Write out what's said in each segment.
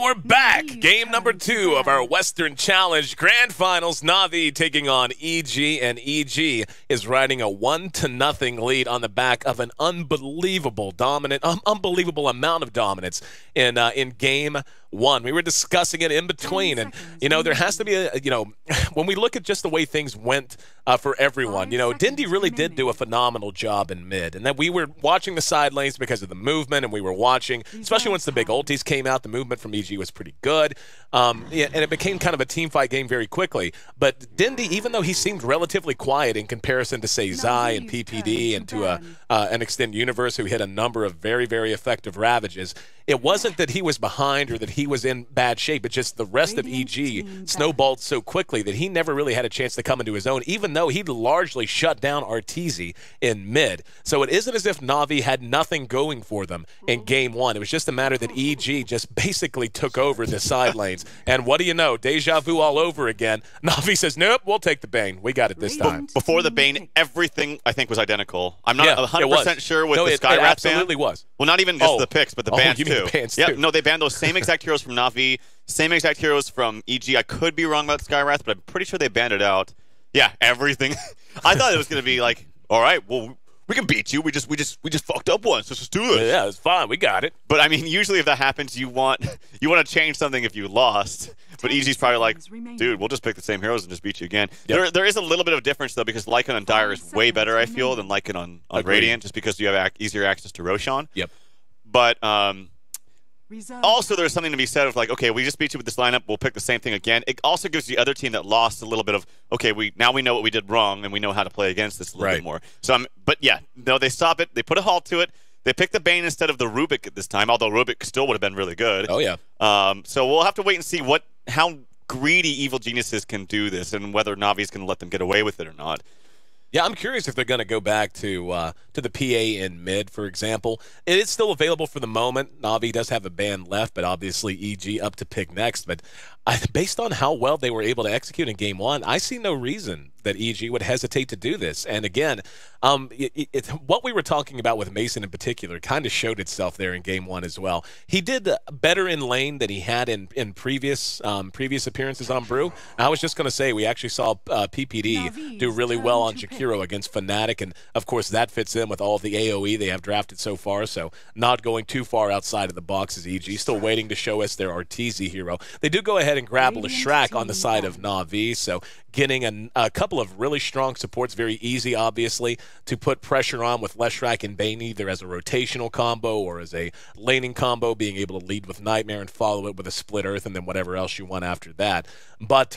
we're back. Game number 2 of our Western Challenge Grand Finals. Na'Vi taking on EG, and EG is riding a 1-0 lead on the back of an unbelievable amount of dominance in Game 1. We were discussing it in between, and there has to be when we look at just the way things went for everyone, Dindy really did do a phenomenal job in mid, and then we were watching the side lanes because of the movement, and we were watching, especially once the big ultis came out, the movement from EG was pretty good, and it became kind of a team fight game very quickly. But Dindy, even though he seemed relatively quiet in comparison to, say, Zai and PPD and to an extended universe who hit a number of very, very effective ravages, it wasn't that he was behind or that he was in bad shape. It's just the rest of EG snowballed so quickly that he never really had a chance to come into his own, even though he largely shut down Arteezy in mid. So it isn't as if Na'Vi had nothing going for them in Game 1. It was just a matter that EG just basically took over the side lanes. And what do you know? Deja vu all over again. Na'Vi says, nope, we'll take the Bane. We got it this time. Before the Bane, everything, I think, was identical. I'm not 100% sure with the Skywrath ban. It absolutely was. Well, not even just the picks, but the bans you too. mean the bans Yeah, too. no, they banned those same exact heroes from Na'Vi, same exact heroes from EG. I could be wrong about Skywrath, but I'm pretty sure they banned it out. Yeah, everything. I thought it was going to be like, all right, well, we can beat you. We just fucked up once. Let's just do this. Yeah, it's fine. We got it. But I mean, usually if that happens, you want to change something if you lost. But EG's probably like, dude, we'll just pick the same heroes and just beat you again. Yep. There is a little bit of difference though, because Lycan on Dire is way better, I feel, than Lycan on Radiant, just because you have easier access to Roshan. Yep. But also, there's something to be said of like, okay, we just beat you with this lineup, we'll pick the same thing again. It also gives the other team that lost a little bit of, okay, now we know what we did wrong, and we know how to play against this a little bit more. So, but yeah, no, they stop it. They put a halt to it. They picked the Bane instead of the Rubik at this time, although Rubik still would have been really good. Oh, yeah. So we'll have to wait and see how greedy evil geniuses can do this, and whether Na'Vi's going to let them get away with it or not. Yeah, I'm curious if they're going to go back to the PA in mid, for example. It is still available for the moment. Na'Vi does have a ban left, but obviously EG up to pick next. But based on how well they were able to execute in Game 1, I see no reason that EG would hesitate to do this. And again, what we were talking about with Mason in particular kind of showed itself there in Game 1 as well. He did better in lane than he had in previous appearances on Brew. I was just going to say, we actually saw PPD do really well on Jakiro against Fnatic, and of course that fits in with all of the AoE they have drafted so far, so not going too far outside of the box as EG. Still waiting to show us their Arteezy hero. They do go ahead and grab Leshrac on the side of Na'Vi, so getting a couple of really strong supports, very easy, obviously, to put pressure on with Leshrac and Bane, either as a rotational combo or as a laning combo, being able to lead with Nightmare and follow it with a Split Earth and then whatever else you want after that. But,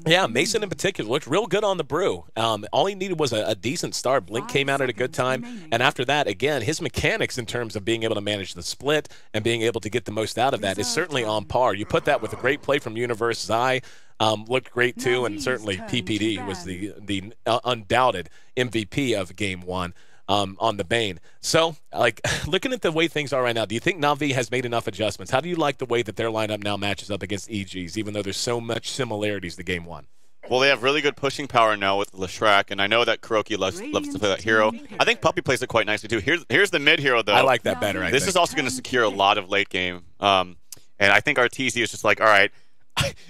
yeah, Mason in particular looked real good on the Brew. All he needed was a decent start. Blink came out at a good time, and after that, again, his mechanics in terms of being able to manage the split and being able to get the most out of that is certainly on par. You put that with a great play from Universe. Zai looked great too, and certainly PPD was the undoubted MVP of Game 1 on the Bane. So, like, looking at the way things are right now, do you think Na'Vi has made enough adjustments? How do you like the way that their lineup now matches up against EG's, even though there's so much similarities to Game 1? Well, they have really good pushing power now with Leshrac, and I know that Kuroki loves to play that hero. I think Puppey plays it quite nicely too. Here's the mid hero though. I like that better. This is also going to secure a lot of late game, and I think Arteezy is just like, all right,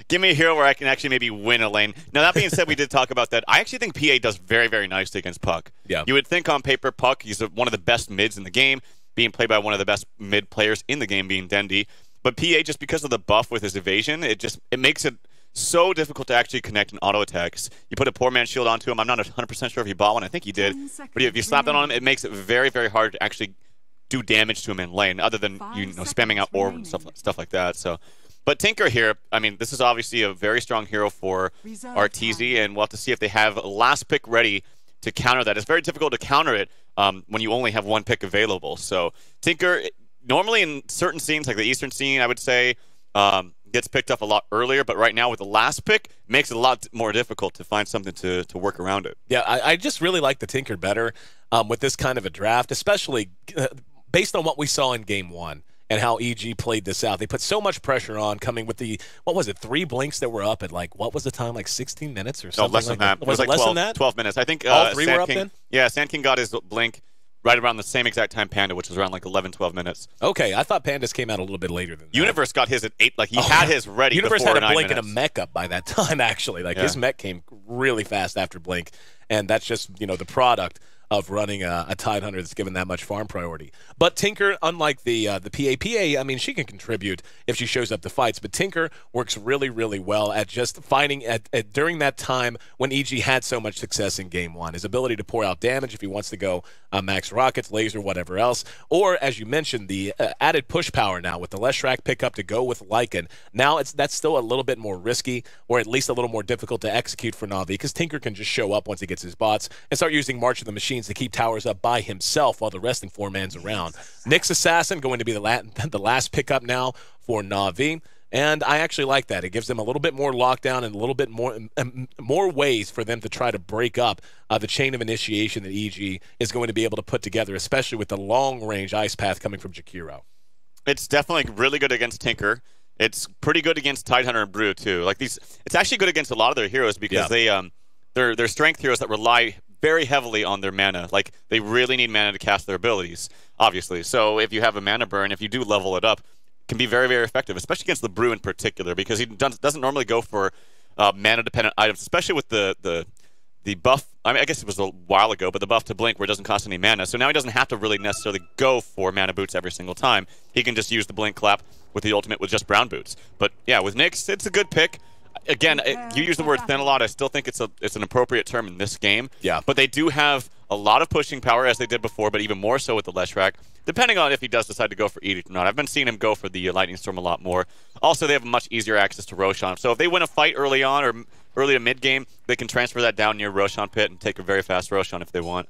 give me a hero where I can actually maybe win a lane. Now, that being said, we did talk about that. I actually think PA does very, very nicely against Puck. Yeah. You would think on paper, Puck, he's one of the best mids in the game, being played by one of the best mid players in the game, being Dendy. But PA, just because of the buff with his evasion, it makes it so difficult to actually connect in auto attacks. You put a poor man's shield onto him. I'm not 100% sure if he bought one. I think he did. But if you slap that on him, it makes it very, very hard to actually do damage to him in lane, other than spamming out orb and stuff like that. So. But Tinker here, I mean, this is obviously a very strong hero for Arteezy, and we'll have to see if they have a last pick ready to counter that. It's very difficult to counter it when you only have one pick available. So Tinker, normally in certain scenes, like the Eastern scene, I would say, gets picked up a lot earlier, but right now with the last pick, makes it a lot more difficult to find something to work around it. Yeah, I just really like the Tinker better with this kind of a draft, especially based on what we saw in Game 1. And how EG played this out. They put so much pressure on, coming with the, what was it, 3 blinks that were up at, like, what was the time, like 16 minutes or something? No, less than that. Was it like less 12, than that? 12 minutes. I think all 3 Sand were up King, then? Yeah, Sand King got his blink right around the same exact time Panda, which was around like 11, 12 minutes. Okay, I thought Pandas came out a little bit later than that. Universe got his at 8. Like, he had his ready Universe before had a 9 Blink minutes. and a mech up by that time, actually. Like, his mech came really fast after Blink, and that's just, the product of running a Tide Hunter that's given that much farm priority. But Tinker, unlike the PA, I mean, she can contribute if she shows up to fights, but Tinker works really, really well at just finding during that time when EG had so much success in Game 1. His ability to pour out damage if he wants to go max rockets, laser, whatever else, or, as you mentioned, the added push power now with the Leshrac pickup to go with Lycan. Now that's still a little bit more risky, or at least a little more difficult to execute for Na'Vi, because Tinker can just show up once he gets his bots and start using March of the Machines to keep towers up by himself while the resting 4-man's around. Nyx Assassin going to be the last pickup now for Na'Vi, and I actually like that. It gives them a little bit more lockdown and a little bit more ways for them to try to break up the chain of initiation that EG is going to be able to put together, especially with the long-range Ice Path coming from Jakiro. It's definitely really good against Tinker. It's pretty good against Tidehunter and Brew, too. Like, it's actually good against a lot of their heroes because they're strength heroes that rely very heavily on their mana. Like, they really need mana to cast their abilities, obviously. So if you have a mana burn, if you do level it up, it can be very, very effective, especially against the Brew in particular, because he doesn't normally go for mana-dependent items, especially with the buff. I mean, I guess it was a while ago, but the buff to Blink where it doesn't cost any mana. So now he doesn't have to really necessarily go for mana boots every single time. He can just use the Blink clap with the ultimate with just brown boots. But yeah, with Nyx, it's a good pick. Again, you use the word thin a lot. I still think it's an appropriate term in this game. Yeah. But they do have a lot of pushing power, as they did before, but even more so with the Leshrac, depending on if he does decide to go for Edict or not. I've been seeing him go for the Lightning Storm a lot more. Also, they have much easier access to Roshan. So if they win a fight early on or early to mid-game, they can transfer that down near Roshan Pit and take a very fast Roshan if they want.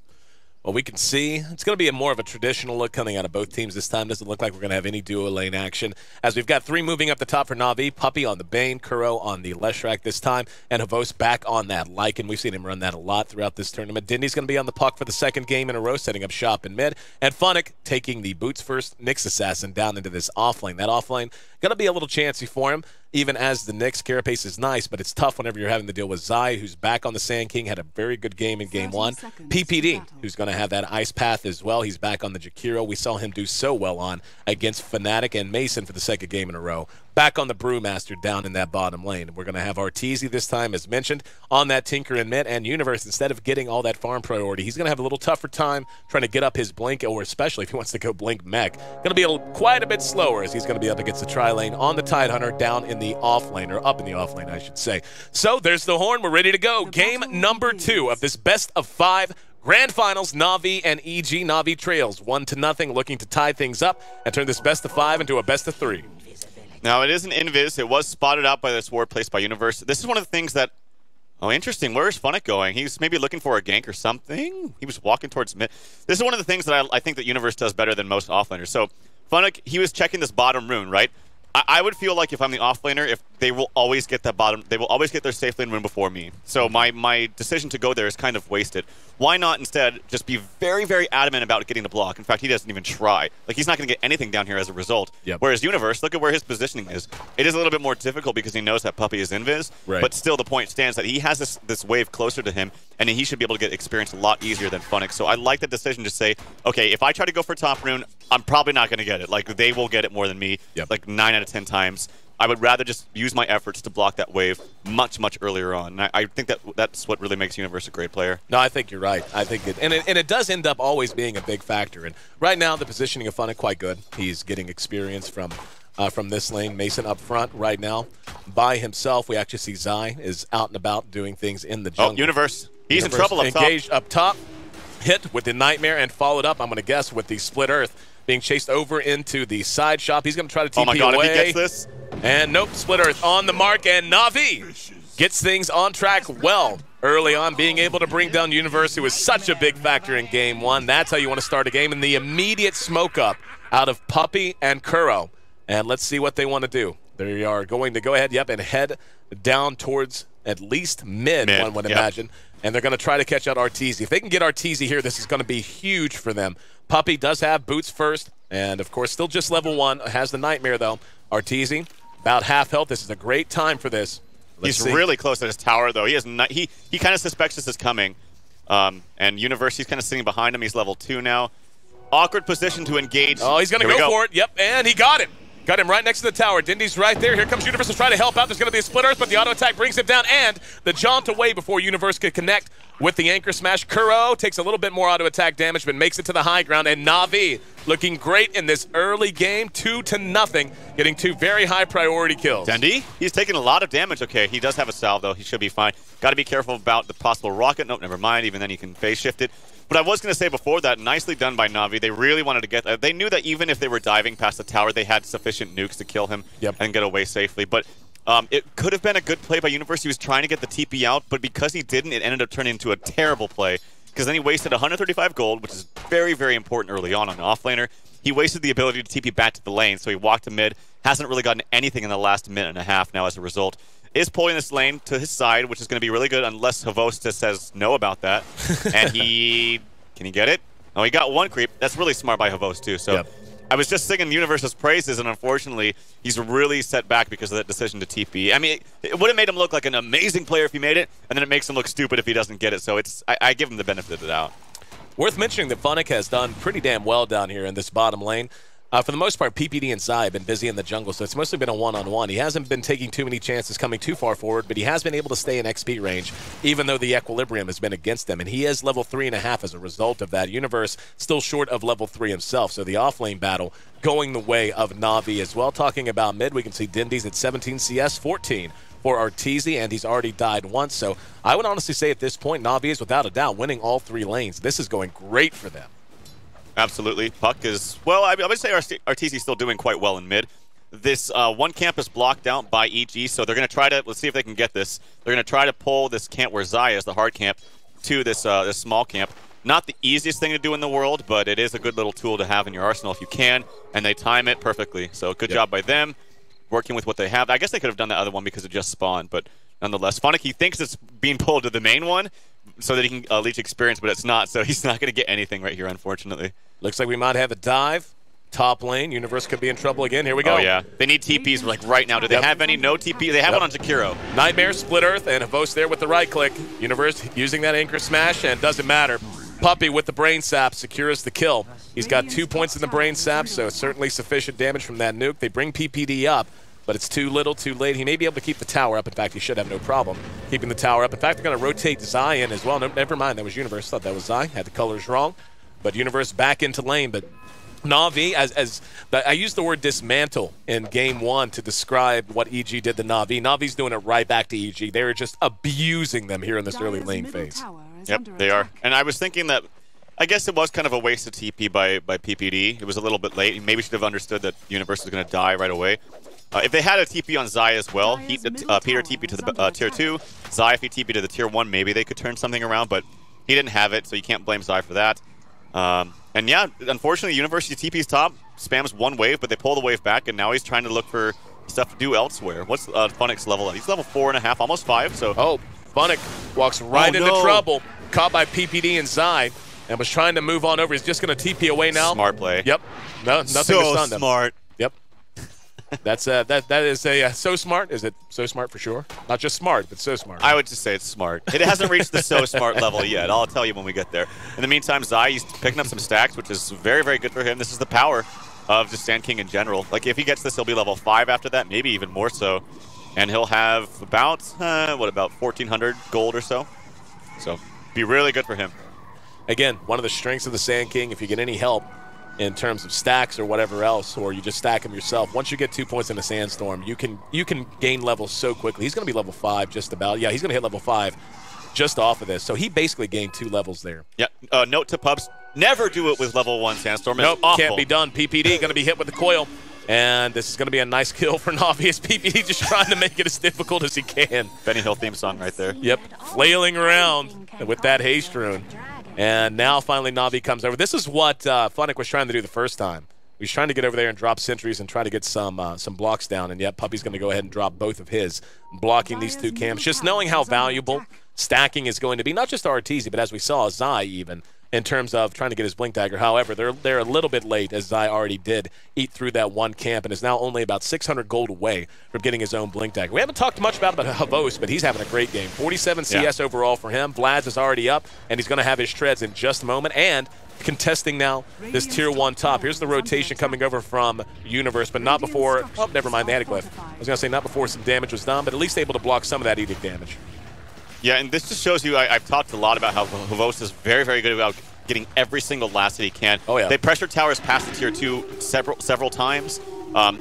Well, we can see it's going to be more of a traditional look coming out of both teams this time. Doesn't look like we're going to have any duo lane action, as we've got 3 moving up the top for Na'Vi. Puppey on the Bane, Kuro on the Leshrac this time, and Havos back on that Lycan. We've seen him run that a lot throughout this tournament. Dindy's going to be on the puck for the 2nd game in a row, setting up shop in mid, and Funnick taking the boots first Nyx Assassin down into this offlane. That offlane going to be a little chancy for him, even as the Nyx carapace is nice, but it's tough whenever you're having to deal with Zai, who's back on the Sand King, had a very good game in Game 1. PPD, who's going to have that Ice Path as well. He's back on the Jakiro. We saw him do so well on against Fnatic and Mason for the 2nd game in a row. Back on the Brewmaster down in that bottom lane. We're going to have Arteezy this time, as mentioned, on that Tinker and Mid, and Universe, instead of getting all that farm priority, he's going to have a little tougher time trying to get up his Blink, or especially if he wants to go Blink Mech. Going to be quite a bit slower, as he's going to be up against the Tri-Lane on the Tidehunter down in the off-lane, or up in the off-lane, I should say. So there's the horn. We're ready to go. Game number 2 of this best of 5 Grand Finals, Na'Vi and EG. Na'Vi trails 1-0, looking to tie things up and turn this best of 5 into a best of 3. Now, it is an invis. It was spotted out by this ward placed by Universe. This is one of the things that... Oh, interesting. Where is Funnick going? He's maybe looking for a gank or something. He was walking towards mid. This is one of the things that I think that Universe does better than most offlaners. So, Funnick, he was checking this bottom rune, right? I would feel like if I'm the offlaner, if they will always get that bottom, they will always get their safe lane rune before me. So my decision to go there is kind of wasted. Why not instead just be very, very adamant about getting the block? In fact, he doesn't even try. Like, he's not going to get anything down here as a result. Yep. Whereas Universe, look at where his positioning is. It is a little bit more difficult because he knows that Puppey is invis, right. But still the point stands that he has this wave closer to him, and he should be able to get experience a lot easier than Funnick. So I like the decision to say, okay, if I try to go for top rune, I'm probably not going to get it. Like, they will get it more than me, like 9 out of 10 times. I would rather just use my efforts to block that wave much, much earlier on. And I think that's what really makes Universe a great player. No, I think you're right. I think it does end up always being a big factor. And right now, the positioning of Funnick quite good. He's getting experience from this lane. Mason up front right now by himself. We actually see Zai is out and about doing things in the jungle. Oh, Universe. He's in trouble up top. Engaged up top. Hit with the Nightmare and followed up, I'm going to guess, with the Split Earth. Being chased over into the side shop. He's going to try to TP away. Oh my god, if he gets this. And nope, Split Earth on the mark, and Na'Vi gets things on track well early on, being able to bring down Universe, who was such a big factor in Game 1. That's how you want to start a game, and the immediate smoke up out of Puppey and Kuro. And let's see what they want to do. They are going to go ahead, and head down towards at least mid one would imagine. And they're going to try to catch out Arteezy. If they can get Arteezy here, this is going to be huge for them. Puppey does have boots first, and of course still just level 1. Has the Nightmare, though. Arteezy, about half health. This is a great time for this. He's really close at his tower, though. He kind of suspects this is coming. And Universe, he's kind of sitting behind him. He's level 2 now. awkward position to engage. Oh, he's going to go for it. Yep, and he got him. Got him right next to the tower. Dindy's right there. Here comes Universe to try to help out. There's going to be a split earth, but the auto attack brings him down, and the jaunt away before Universe could connect with the anchor smash. Kuro takes a little bit more auto attack damage, but makes it to the high ground, and Na'Vi looking great in this early game, 2-0, getting 2 very high priority kills. Dendy, he's taking a lot of damage. Okay, he does have a salve, though. He should be fine. Got to be careful about the possible rocket. Nope, never mind. Even then, you can phase shift it. But I was going to say before that, nicely done by Na'Vi. They really wanted to get they knew that even if they were diving past the tower, they had sufficient nukes to kill him and get away safely. But it could have been a good play by Universe. He was trying to get the TP out, but because he didn't, it ended up turning into a terrible play. Because then he wasted 135 gold, which is very, very important early on an offlaner. He wasted the ability to TP back to the lane, so he walked to mid. Hasn't really gotten anything in the last minute and a half now as a result. Is pulling this lane to his side, which is going to be really good unless Havosta says no about that. And he... Can he get it? Oh, he got 1 creep. That's really smart by Havosta, too. So I was just singing Universe's praises, and unfortunately, he's really set back because of that decision to TP. I mean, it would have made him look like an amazing player if he made it, and then it makes him look stupid if he doesn't get it. So I give him the benefit of the doubt. Worth mentioning that Funnick has done pretty damn well down here in this bottom lane. For the most part, PPD and Zai have been busy in the jungle, so it's mostly been a one-on-one. He hasn't been taking too many chances coming too far forward, but he has been able to stay in XP range, even though the equilibrium has been against him. And he is level 3.5 as a result of that. Universe still short of level 3 himself, so the off-lane battle going the way of Na'Vi as well. Talking about mid, we can see Dindy's at 17 CS, 14 for Arteezy, and he's already died once. So I would honestly say at this point, Na'Vi is without a doubt winning all 3 lanes. This is going great for them. Absolutely. Puck is, well, I would say Arteezy's still doing quite well in mid. This one camp is blocked out by EG, so they're going to try to, let's see if they can get this. They're going to try to pull this camp where Zai is, the hard camp, to this this small camp. Not the easiest thing to do in the world, but it is a good little tool to have in your arsenal if you can, and they time it perfectly. So good job by them, working with what they have. I guess they could have done the other one because it just spawned, but nonetheless. Funnick, he thinks it's being pulled to the main one, so that he can leech experience, but it's not, so he's not going to get anything right here, unfortunately. Looks like we might have a dive. Top lane. Universe could be in trouble again. Here we go. Oh, yeah. They need TPs like right now. Do they have any? No TP? They have one on Takiro. Nightmare, Split Earth, and Havost there with the right click. Universe using that anchor smash, and doesn't matter. Puppy with the brain sap secures the kill. He's got 2 points in the brain sap, so it's certainly sufficient damage from that nuke. They bring PPD up, but it's too little, too late. He may be able to keep the tower up. In fact, he should have no problem keeping the tower up. In fact, they're going to rotate Zai in as well. No, never mind, that was Universe. Thought that was Zai. Had the colors wrong. But Universe back into lane. But Na'Vi, I used the word dismantle in Game 1 to describe what EG did to Na'Vi. Na'Vi's doing it right back to EG. They were just abusing them here in this early lane phase. Yep, they are. And I was thinking that, I guess it was kind of a waste of TP by PPD. It was a little bit late. He maybe should have understood that Universe was going to die right away. If they had a TP on Zai as well, Peter TP to the Tier 2, Zai if he TP to the Tier 1, maybe they could turn something around, but he didn't have it, so you can't blame Zai for that. And yeah, unfortunately, University TP's top spams 1 wave, but they pull the wave back, and now he's trying to look for stuff to do elsewhere. What's Funnick's level? He's level 4.5, almost 5, so... Oh, Funnick walks right into trouble, caught by PPD and Zai, and was trying to move on over. He's just going to TP away now. Smart play. Yep. No, nothing to stun them. Smart. Yep. That is a so smart. Is it so smart for sure? Not just smart, but so smart. I would just say it's smart. It hasn't reached the so smart level yet. I'll tell you when we get there. In the meantime, Zai, he's picking up some stacks, which is very, very good for him. This is the power of the Sand King in general. Like, if he gets this, he'll be level 5 after that, maybe even more so. And he'll have about, about 1,400 gold or so. So, be really good for him. Again, one of the strengths of the Sand King, if you get any help in terms of stacks or whatever else, or you just stack them yourself, once you get 2 points in a Sandstorm, you can gain levels so quickly. He's going to be level 5 just about. Yeah, he's going to hit level 5 just off of this. So he basically gained 2 levels there. Yeah, note to pubs, never do it with level 1 Sandstorm. It's nope, awful. Can't be done. PPD going to be hit with the coil. And this is going to be a nice kill for Na'Vi as PPD just trying to make it as difficult as he can. Benny Hill theme song right there. Yep, flailing around with that haste rune. And now finally Na'Vi comes over. This is what Funnick was trying to do the first time. He was trying to get over there and drop sentries and try to get some blocks down. And yet Puppy's going to go ahead and drop both of his, blocking these 2 camps. Just knowing how valuable stacking is going to be, not just Arteezy, but as we saw, Zai even, in terms of trying to get his Blink Dagger. However, they're a little bit late, as Zai already did eat through that 1 camp and is now only about 600 gold away from getting his own Blink Dagger. We haven't talked much about Havost, but he's having a great game. 47 CS overall for him. Vlad's is already up, and he's going to have his treads in just a moment. And contesting now this Tier 1 top. Here's the rotation coming over from Universe, but not before, oh, never mind, the Antiglyph. I was going to say not before some damage was done, but at least able to block some of that Edict damage. Yeah, and this just shows you, I've talked a lot about how Havos is very, very good about getting every single last that he can. Oh, yeah. They pressure towers past the Tier 2 several times.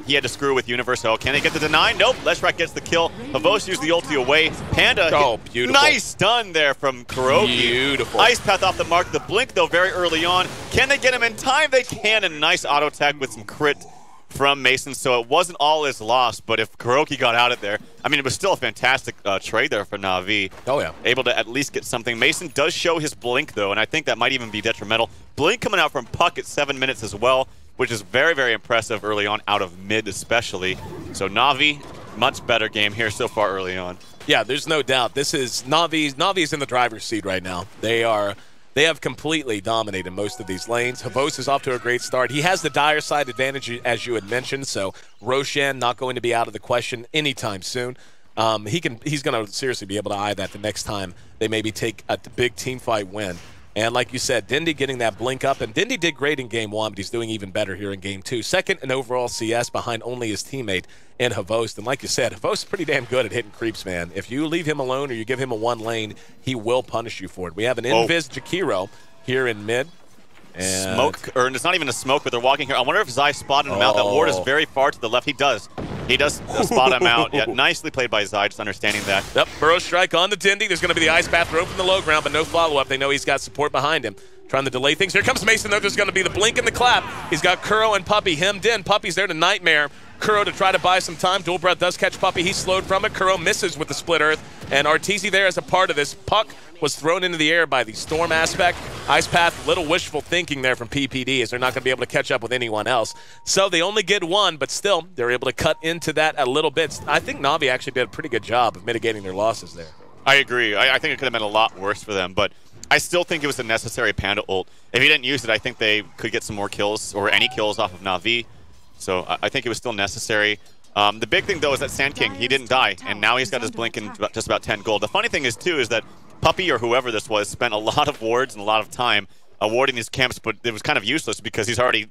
He had to screw with Universe. Oh, can they get the deny? Nope. Leshrac gets the kill. Havos used the ulti away. Panda. Oh, beautiful. Nice stun there from Kuroki. Beautiful. Ice Path off the mark. The blink, though, very early on. Can they get him in time? They can. And a nice auto tag with some crit from Mason. So it wasn't all his loss. But if Kuroki got out of there, I mean, it was still a fantastic trade there for Na'Vi. Oh, yeah. Able to at least get something. Mason does show his blink, though, and I think that might even be detrimental. Blink coming out from Puck at 7 minutes as well, which is very, very impressive early on, out of mid especially. So Na'Vi, much better game here so far early on. Yeah, there's no doubt. This is Na'Vi's in the driver's seat right now. They have completely dominated most of these lanes. Havos is off to a great start. He has the dire side advantage, as you had mentioned, so Roshan not going to be out of the question anytime soon. He's going to seriously be able to eye that the next time they maybe take a big team fight win. And like you said, Dindy getting that blink up. And Dindy did great in Game 1, but he's doing even better here in Game 2. Second in overall CS behind only his teammate in Havost. And like you said, Havost is pretty damn good at hitting creeps, man. If you leave him alone or you give him a one lane, he will punish you for it. We have an Invis Jakiro here in mid. And smoke, or it's not even a smoke, but they're walking here. I wonder if Zai spotted him out. That ward is very far to the left. He does spot him out. Yeah, nicely played by Zai, just understanding that. Yep, Burrow Strike on the Dindy. There's going to be the Ice Path throw from the low ground, but no follow-up. They know he's got support behind him. Trying to delay things. Here comes Mason, though. There's going to be the blink and the clap. He's got Kuro and Puppey hemmed in. Puppey's there to Nightmare. Kuro to try to buy some time. Dual Breath does catch Puppey. He's slowed from it. Kuro misses with the Split Earth. And Arteezy there as a part of this. Puck was thrown into the air by the Storm aspect. Ice Path, little wishful thinking there from PPD as they're not going to be able to catch up with anyone else. So they only get one, but still, they're able to cut into that a little bit. I think Na'Vi actually did a pretty good job of mitigating their losses there. I agree. I think it could have been a lot worse for them, but I still think it was a necessary Panda ult. If he didn't use it, I think they could get some more kills, or any kills off of Na'Vi. So I think it was still necessary. The big thing, though, is that Sand King, he didn't die, and now he's got his blink in just about 10 gold. The funny thing is, too, is that Puppey, or whoever this was, spent a lot of wards and a lot of time awarding these camps, but it was kind of useless because he's already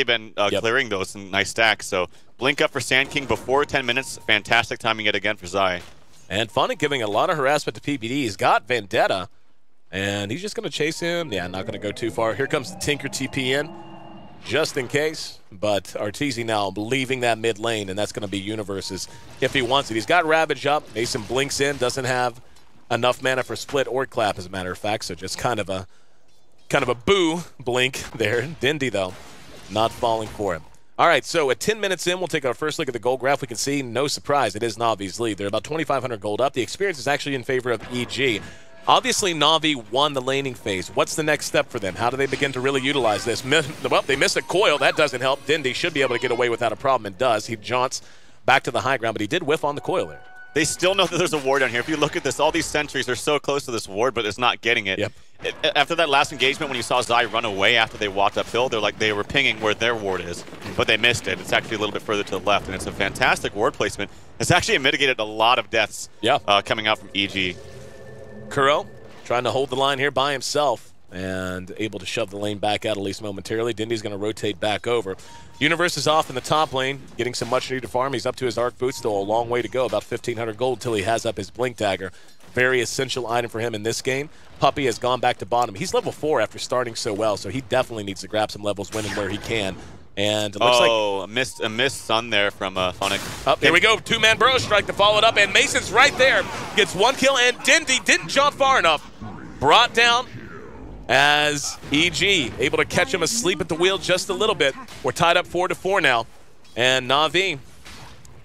been clearing those in nice stacks. So blink up for Sand King before 10 minutes. Fantastic timing yet again for Zai. And Funny giving a lot of harassment to PPD. He's got Vendetta, and he's just going to chase him. Yeah, not going to go too far. Here comes the Tinker TP in, just in case. But Arteezy now leaving that mid lane, and that's going to be Universe's if he wants it. He's got Ravage up. Mason blinks in, doesn't have enough mana for split or clap, as a matter of fact. So just kind of a boo blink there. Dindy, though, not falling for him. All right, so at 10 minutes in, we'll take our first look at the gold graph. We can see, no surprise, it is Na'Vi's lead. They're about 2,500 gold up. The experience is actually in favor of EG. Obviously, Na'Vi won the laning phase. What's the next step for them? How do they begin to really utilize this? Well, they miss a coil. That doesn't help. Dindy should be able to get away without a problem, and does. He jaunts back to the high ground, but he did whiff on the coil there. They still know that there's a ward down here. If you look at this, all these sentries are so close to this ward, but it's not getting it. Yep. After that last engagement, when you saw Zai run away after they walked uphill, they were pinging where their ward is, but they missed it. It's actually a little bit further to the left, and it's a fantastic ward placement. It's actually mitigated a lot of deaths coming out from EG. Kuro trying to hold the line here by himself and able to shove the lane back out at least momentarily. Dindy's going to rotate back over. Universe is off in the top lane, getting some much-needed farm. He's up to his Arc Boot, still a long way to go, about 1,500 gold until he has up his Blink Dagger. Very essential item for him in this game. Puppey has gone back to bottom. He's level 4 after starting so well, so he definitely needs to grab some levels when and where he can. And it looks like a missed stun there from Phonic. There we go. Two-man Burrow Strike to follow it up, and Mason's right there. Gets one kill, and Dindy didn't jump far enough. Brought down as EG able to catch him asleep at the wheel just a little bit. We're tied up 4-4 now, and Na'Vi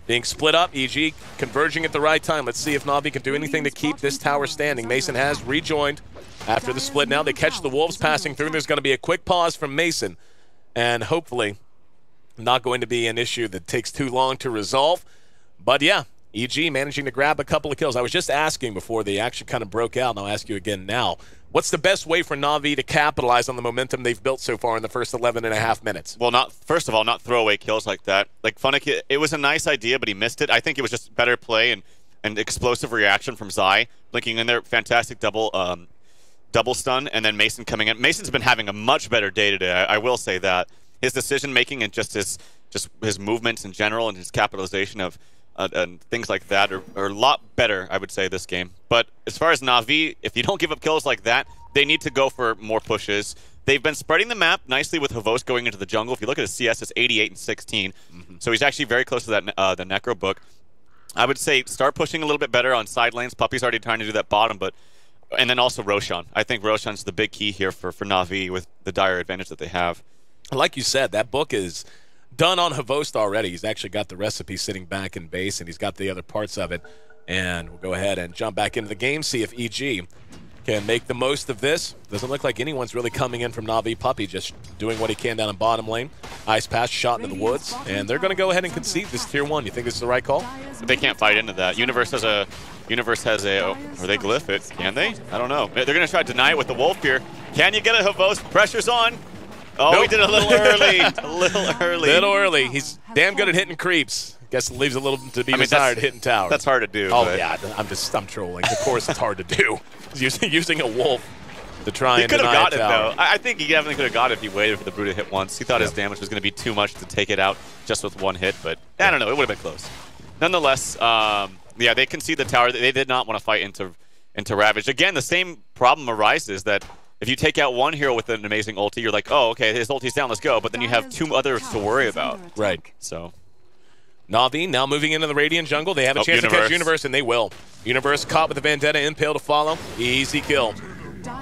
being split up. EG converging at the right time. Let's see if Na'Vi can do anything to keep this tower standing. Mason has rejoined after the split. Now they catch the Wolves passing through. There's going to be a quick pause from Mason, and hopefully not going to be an issue that takes too long to resolve. But yeah, EG managing to grab a couple of kills. I was just asking before the action kind of broke out, and I'll ask you again now. What's the best way for Na'Vi to capitalize on the momentum they've built so far in the first 11 and a half minutes? Well, first of all, not throwaway kills like that. Like Phonic, it was a nice idea, but he missed it. I think it was just better play and explosive reaction from Zai. Blinking in there, fantastic double double stun, and then Mason coming in. Mason's been having a much better day today. I will say that. His decision making and just his movements in general and his capitalization of and things like that are a lot better, I would say, this game. But as far as Na'Vi, if you don't give up kills like that, they need to go for more pushes. They've been spreading the map nicely with Havos going into the jungle. If you look at his CS, it's 88 and 16. So he's actually very close to that the Necro book. I would say start pushing a little bit better on side lanes. Puppy's already trying to do that bottom, and then also Roshan. I think Roshan's the big key here for Na'Vi with the dire advantage that they have. Like you said, that book is done on Havost already. He's actually got the recipe sitting back in base, and he's got the other parts of it. And we'll go ahead and jump back into the game, see if EG can make the most of this. Doesn't look like anyone's really coming in from Na'Vi. Puppy just doing what he can down in bottom lane. Ice pass shot into the woods, and they're going to go ahead and concede this tier 1. You think this is the right call? They can't fight into that. Universe has a, or they glyph it. Can they? I don't know. They're going to try to deny it with the Wolf here. Can you get it, Havos? Pressure's on. Oh, nope. He did a little early. Little early. He's damn good at hitting creeps. Guess it leaves a little to be desired hitting towers. That's hard to do. Oh, yeah. I'm trolling. Of course it's hard to do. Using a wolf to try and deny a tower. He could have got it, though. I think he definitely could have got it if he waited for the Brute to hit once. He thought his damage was going to be too much to take it out just with one hit, but I don't know. It would have been close. Nonetheless, yeah, they concede the tower. They did not want to fight into Ravage. Again, the same problem arises that if you take out one hero with an amazing ulti, you're like, oh, okay, his ulti's down, let's go. But then you have 2 others to worry about. Right. So Na'Vi now moving into the Radiant jungle. They have a chance to catch Universe, and they will. Universe caught with the Vendetta Impale to follow. Easy kill.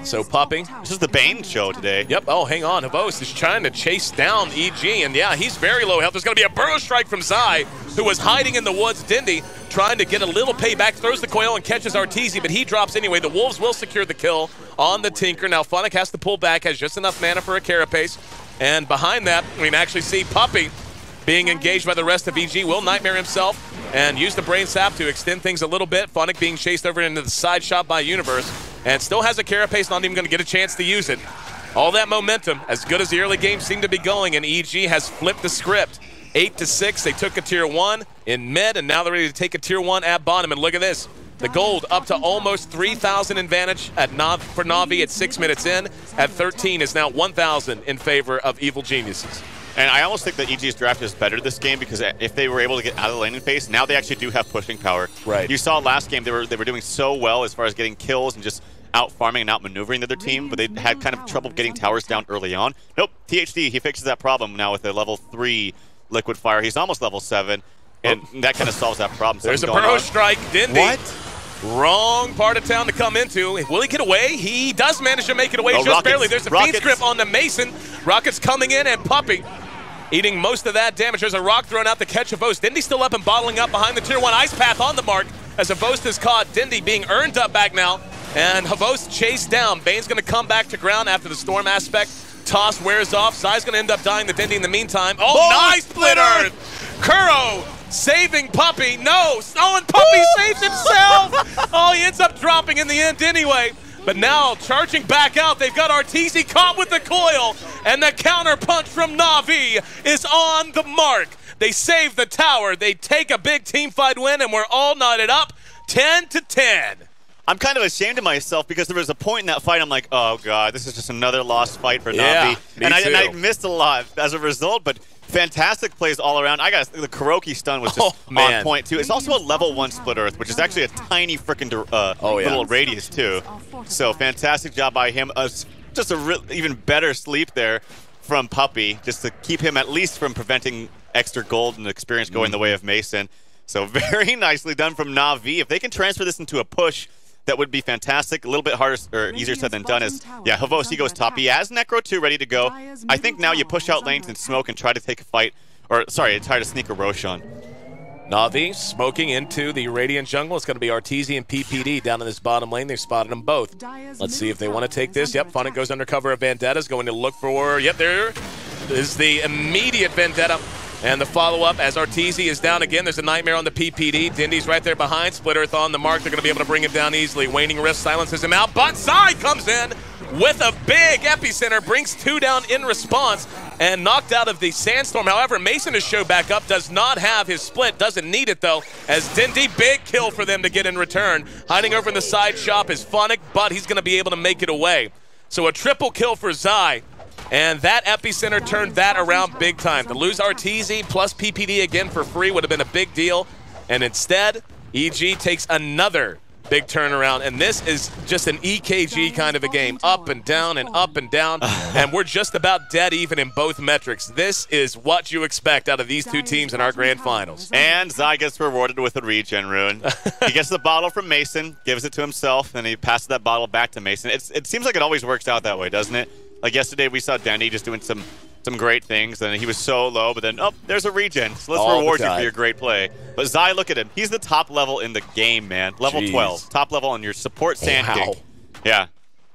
So Puppy. This is the Bane show today. Yep. Oh, hang on. Havos is trying to chase down EG, and yeah, he's very low health. There's going to be a burrow strike from Zai, who was hiding in the woods. Dindy trying to get a little payback, throws the coil and catches Arteezy, but he drops anyway. The Wolves will secure the kill on the Tinker. Now Funnick has to pull back, has just enough mana for a Carapace, and behind that, we can actually see Puppy being engaged by the rest of EG, will Nightmare himself and use the Brain Sap to extend things a little bit. Funnick being chased over into the side shot by Universe, and still has a Carapace, not even going to get a chance to use it. All that momentum, as good as the early game seemed to be going, and EG has flipped the script. 8-6, they took a tier 1 in mid, and now they're ready to take a tier 1 at bottom, and look at this. The gold up to almost 3,000 advantage for Na'Vi at 6 minutes in. At 13 is now 1,000 in favor of Evil Geniuses. And I almost think that EG's draft is better this game because if they were able to get out of the laning phase, now they actually do have pushing power. Right. You saw last game they were doing so well as far as getting kills and just out farming and out maneuvering the other team, but they had kind of trouble getting towers down early on. Nope, THD, he fixes that problem now with a level 3 Liquid Fire. He's almost level 7, and that kind of solves that problem. There's a burrow strike, Dindy. What? Wrong part of town to come into. Will he get away? He does manage to make it away just barely. There's a Fiend's Grip on the Mason. Rockets coming in, and Puppy eating most of that damage. There's a rock thrown out to catch Havos. Dindy still up and bottling up behind the tier 1 Ice Path on the mark as Havos is caught. Dindy being earned up back now, and Havos chased down. Bane's going to come back to ground after the storm aspect. Toss wears off. Zai's going to end up dying to Dindy in the meantime. Oh, nice split earth! Kuro saving Puppy. No! Oh, and Puppy saves himself! Oh, he ends up dropping in the end anyway. But now, charging back out, they've got Arteezy caught with the coil, and the counter punch from Na'Vi is on the mark. They save the tower, they take a big team fight win, and we're all knotted up 10-10. I'm kind of ashamed of myself because there was a point in that fight I'm like, oh god, this is just another lost fight for Na'Vi. And I missed a lot as a result, but fantastic plays all around. I got the Kuroki stun was just on point too. It's also a level 1 split earth, which is actually a tiny freaking little radius too. So fantastic job by him. Just a even better sleep there from Puppy, just to keep him at least from preventing extra gold and experience going the way of Mason. So very nicely done from Na'Vi. If they can transfer this into a push, that would be fantastic. A little bit harder or easier said than done is, yeah, Havos, he goes top. He has Necro 2 ready to go. I think now you push out lanes and smoke and try to take a fight, or sorry, try to sneak a Roshan. Na'Vi smoking into the Radiant jungle. It's going to be Arteezy and PPD down in this bottom lane. They've spotted them both. Let's see if they want to take this. Yep, Funnick goes under cover of Vendetta's going to look for, yep, there is the immediate Vendetta. And the follow-up as Arteezy is down again. There's a Nightmare on the PPD. Dindy's right there behind. Split Earth on the mark. They're going to be able to bring him down easily. Waning Rift silences him out. But Zai comes in with a big epicenter, brings 2 down in response and knocked out of the sandstorm. However, Mason has showed back up, does not have his split, doesn't need it though, as Dindy, big kill for them to get in return. Hiding over in the side shop is Phonic, but he's going to be able to make it away. So a triple kill for Zai, and that epicenter turned that around big time. To lose Arteezy plus PPD again for free would have been a big deal, and instead, EG takes another big turnaround, and this is just an EKG kind of a game. Up and down and up and down, and we're just about dead even in both metrics. This is what you expect out of these two teams in our grand finals. And Zai gets rewarded with a regen rune. He gets the bottle from Mason, gives it to himself, and he passes that bottle back to Mason. It seems like it always works out that way, doesn't it? Like yesterday we saw Danny just doing some great things, and he was so low, but then, oh, there's a regen. So let's reward you for your great play. But Zai, look at him. He's the top level in the game, man. Level 12. Top level on your support Sand King. Yeah.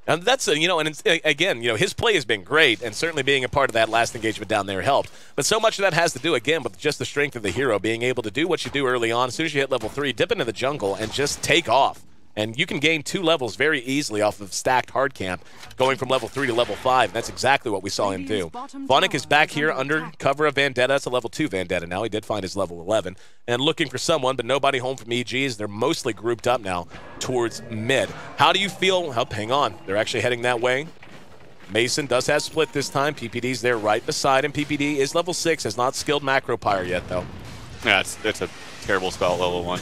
And that's, you know, and it's, again, you know, his play has been great, and certainly being a part of that last engagement down there helped. But so much of that has to do, again, with just the strength of the hero, being able to do what you do early on. As soon as you hit level 3, dip into the jungle and just take off. And you can gain 2 levels very easily off of stacked hard camp, going from level 3 to level 5, and that's exactly what we saw him do. Phonic is back here under cover of Vendetta. It's a level 2 Vendetta now. He did find his level 11. And looking for someone, but nobody home from EGs. They're mostly grouped up now towards mid. How do you feel? Oh, hang on. They're actually heading that way. Mason does have split this time. PPD's there right beside him. PPD is level 6, has not skilled Macro Pyre yet, though. Yeah, it's a terrible spell at level 1.